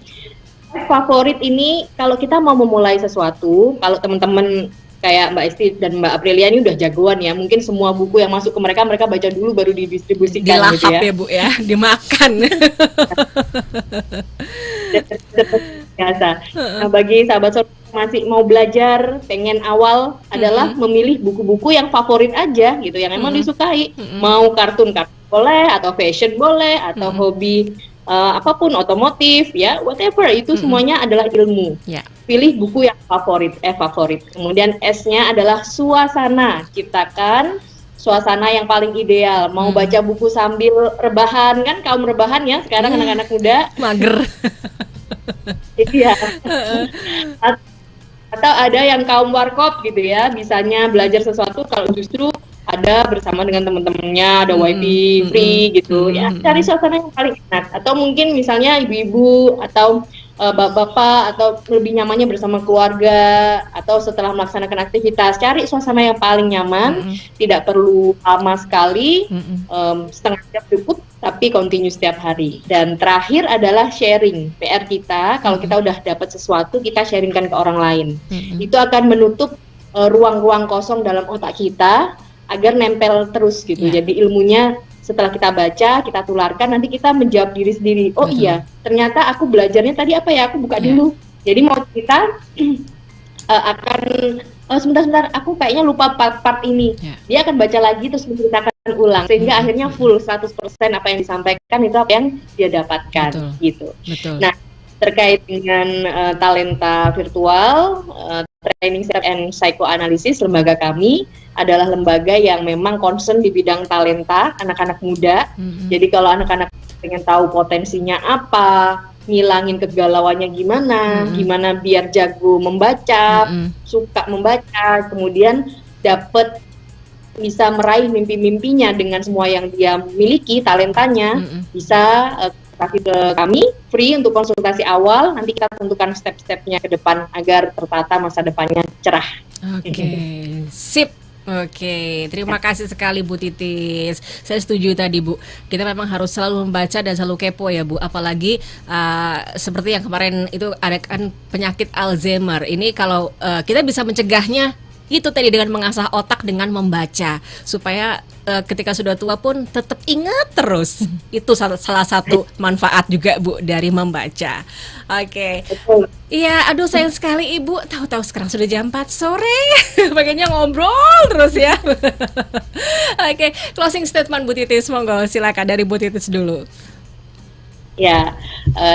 Favorit ini kalau kita mau memulai sesuatu, kalau teman-teman kayak Mbak Esti dan Mbak Aprilia ini udah jagoan ya, mungkin semua buku yang masuk ke mereka baca dulu baru didistribusikan. Dilahap gitu ya. Ya Bu ya, dimakan. Biasa. Nah, bagi sahabat masih mau belajar, pengen awal adalah memilih buku-buku yang favorit aja gitu, yang emang disukai. Mau kartun boleh, atau fashion boleh, atau hobi apapun, otomotif ya, whatever, itu semuanya adalah ilmu. Pilih buku yang favorit. Kemudian S-nya adalah suasana. Ciptakan suasana yang paling ideal. Mau baca buku sambil rebahan, kan kaum rebahan ya sekarang anak-anak muda. Mager. Iya. Atau ada yang kaum warkop gitu ya, bisanya belajar sesuatu kalau justru ada bersama dengan teman-temannya, ada wifi free gitu ya, cari suasana yang paling enak. Atau mungkin misalnya ibu-ibu atau bapak-bapak, atau lebih nyamannya bersama keluarga, atau setelah melaksanakan aktivitas, cari suasana yang paling nyaman, tidak perlu lama sekali, setengah jam cukup, tapi continue setiap hari. Dan terakhir adalah sharing. PR kita, kalau kita udah dapat sesuatu, kita sharingkan ke orang lain. Itu akan menutup ruang-ruang kosong dalam otak kita, agar nempel terus gitu. Jadi ilmunya setelah kita baca, kita tularkan, nanti kita menjawab diri sendiri. Oh iya, ternyata aku belajarnya tadi apa ya? Aku buka dulu. Jadi mau kita akan sebentar, aku kayaknya lupa part ini. Dia akan baca lagi terus menceritakan ulang, sehingga akhirnya full 100% apa yang disampaikan itu apa yang dia dapatkan. Gitu. Nah, terkait dengan talenta virtual, Training and Psychoanalysis, lembaga kami adalah lembaga yang memang concern di bidang talenta anak-anak muda. Jadi kalau anak-anak pengen tahu potensinya apa, ngilangin kegalauannya gimana biar jago membaca, suka membaca, kemudian dapat bisa meraih mimpi-mimpinya dengan semua yang dia miliki, talentanya, bisa kasih ke kami free untuk konsultasi awal. Nanti kita tentukan step-stepnya ke depan agar tertata masa depannya cerah. Oke, sip. Oke, terima kasih sekali Bu Titis. Saya setuju tadi Bu. Kita memang harus selalu membaca dan selalu kepo ya Bu. Apalagi seperti yang kemarin itu ada kan penyakit Alzheimer. Ini kalau kita bisa mencegahnya itu tadi dengan mengasah otak dengan membaca supaya ketika sudah tua pun tetap ingat terus. Itu salah satu manfaat juga Bu dari membaca. Oke. Iya, aduh sayang sekali Ibu. Tahu-tahu sekarang sudah jam 4 sore. Pengennya ngobrol terus ya. Oke, closing statement Bu Titis, monggo silakan dari Bu Titis dulu. Ya,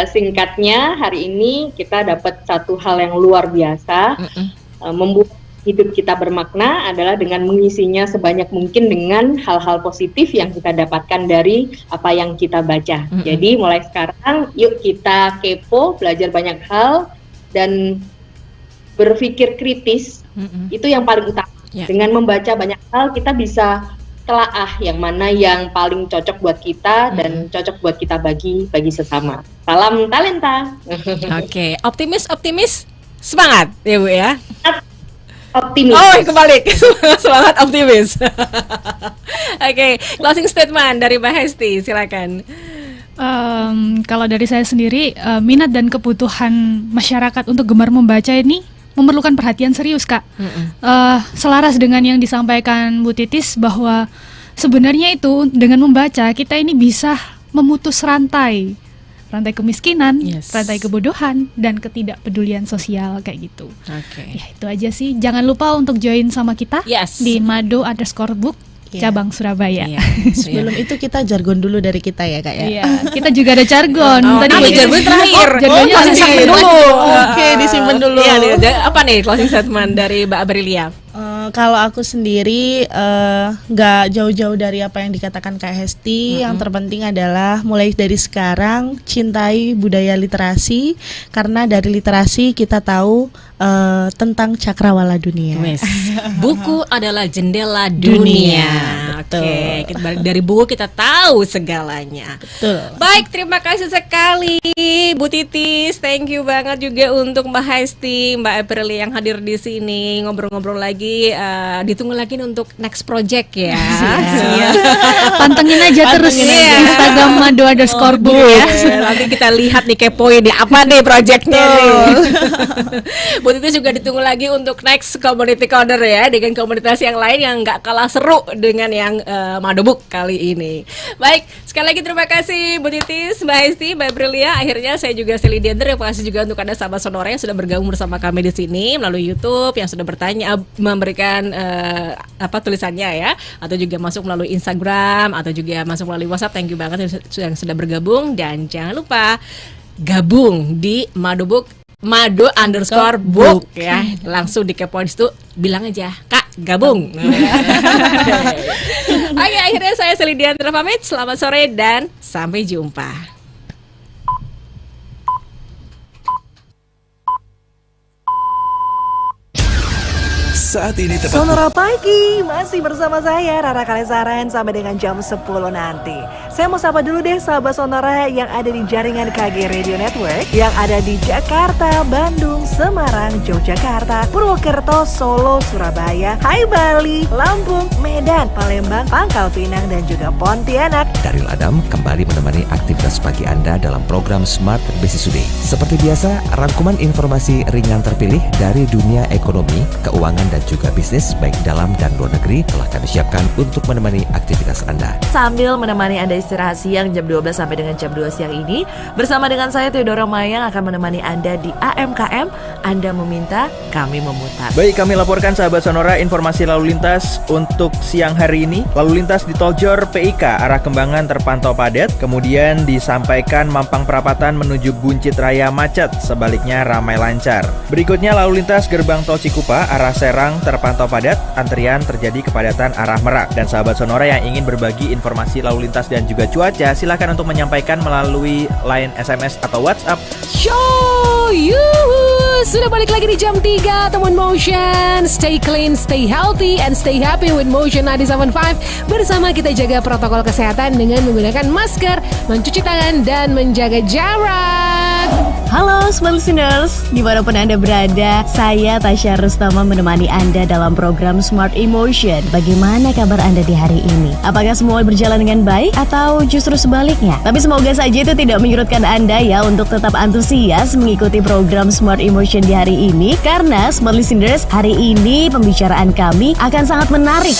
singkatnya hari ini kita dapat satu hal yang luar biasa. Membuat hidup kita bermakna adalah dengan mengisinya sebanyak mungkin dengan hal-hal positif yang kita dapatkan dari apa yang kita baca. Jadi mulai sekarang yuk kita kepo, belajar banyak hal dan berpikir kritis. Itu yang paling utama. Dengan membaca banyak hal kita bisa telaah yang mana yang paling cocok buat kita dan cocok buat kita bagi sesama. Salam talenta. Oke, optimis, semangat ya Bu ya. Optimis. Oh, kebalik. Semangat optimis. Oke, closing statement dari Mbak Hesti, silakan. Kalau dari saya sendiri, minat dan kebutuhan masyarakat untuk gemar membaca ini memerlukan perhatian serius, Kak. Selaras dengan yang disampaikan Bu Titis bahwa sebenarnya itu dengan membaca kita ini bisa memutus rantai kemiskinan, rantai kebodohan, dan ketidakpedulian sosial kayak gitu. Ya itu aja sih. Jangan lupa untuk join sama kita di Mado_book cabang Surabaya. Sebelum itu kita jargon dulu dari kita ya Kak ya. Iya, kita juga ada jargon. Tadi jargon terakhir. Jargonnya masih simpen dulu. Oke, disimpan dulu. Apa nih closing statement dari Mbak Aprilia? Kalau aku sendiri nggak jauh-jauh dari apa yang dikatakan Kak Hesti. Yang terpenting adalah mulai dari sekarang cintai budaya literasi, karena dari literasi kita tahu tentang cakrawala dunia. Buku adalah jendela dunia. Oke, dari buku kita tahu segalanya. Betul. Baik, terima kasih sekali Bu Titis. Thank you banget juga untuk Mbak Hesti, Mbak Aprilia yang hadir di sini ngobrol-ngobrol lagi. Ditunggu lagi untuk next project ya. Pantengin aja terus Instagram Mado_book ya. Nanti kita lihat nih, kepoin nih apa nih projectnya nih. Bu Titis juga ditunggu lagi untuk next community corner ya, dengan komunitas yang lain yang nggak kalah seru dengan yang Mado_book kali ini. Baik. Sekali lagi terima kasih Bu Titis, Mbak Hesti, Mbak Brilia. Akhirnya saya juga Sally Diandra. Terima kasih juga untuk Anda sahabat Sonora yang sudah bergabung bersama kami di sini melalui YouTube, yang sudah bertanya, memberikan tulisannya ya, atau juga masuk melalui Instagram, atau juga masuk melalui WhatsApp. Thank you banget yang sudah bergabung, dan jangan lupa gabung di Mado_book ya. Langsung di kepoin itu, bilang aja, Kak, gabung. Oke, akhirnya saya Sally Diandra pamit. Selamat sore dan sampai jumpa. Saat ini tepat Sonora Pagi masih bersama saya Rara Kalesaran sampai dengan jam 10 nanti. Saya mau sapa dulu deh sahabat Sonora yang ada di jaringan KG Radio Network yang ada di Jakarta, Bandung, Semarang, Yogyakarta, Purwokerto, Solo, Surabaya, Hai Bali, Lampung, Medan, Palembang, Pangkal Pinang, dan juga Pontianak. Daryl Adam kembali menemani aktivitas pagi Anda dalam program Smart Business Today. Seperti biasa, rangkuman informasi ringan terpilih dari dunia ekonomi, keuangan, dan juga bisnis baik dalam dan luar negeri telah kami siapkan untuk menemani aktivitas Anda. Sambil menemani Anda istirahat siang jam 12 sampai dengan jam 2 siang ini, bersama dengan saya Theodora Mayang akan menemani Anda di AMKM. Anda meminta, kami memutar. Baik, kami laporkan sahabat Sonora informasi lalu lintas untuk siang hari ini. Lalu lintas di Tol Jor PIK arah Kembangan terpantau padat, kemudian disampaikan Mampang Perapatan menuju Buncit Raya macet, sebaliknya ramai lancar. Berikutnya lalu lintas gerbang Tol Cikupa arah Serang terpantau padat, antrian terjadi kepadatan arah Merak. Dan sahabat Sonora yang ingin berbagi informasi lalu lintas dan juga cuaca, silakan untuk menyampaikan melalui line SMS atau WhatsApp. Sudah balik lagi di jam 3 teman Motion. Stay clean, stay healthy, and stay happy with Motion 97.5. Bersama kita jaga protokol kesehatan dengan menggunakan masker, mencuci tangan, dan menjaga jarak. Halo Smart Listeners, dimanapun Anda berada, saya Tasya Rustama menemani Anda dalam program Smart Emotion. Bagaimana kabar Anda di hari ini? Apakah semua berjalan dengan baik atau justru sebaliknya? Tapi semoga saja itu tidak menyurutkan Anda ya untuk tetap antusias mengikuti program Smart Emotion di hari ini. Karena Smart Listeners, hari ini pembicaraan kami akan sangat menarik.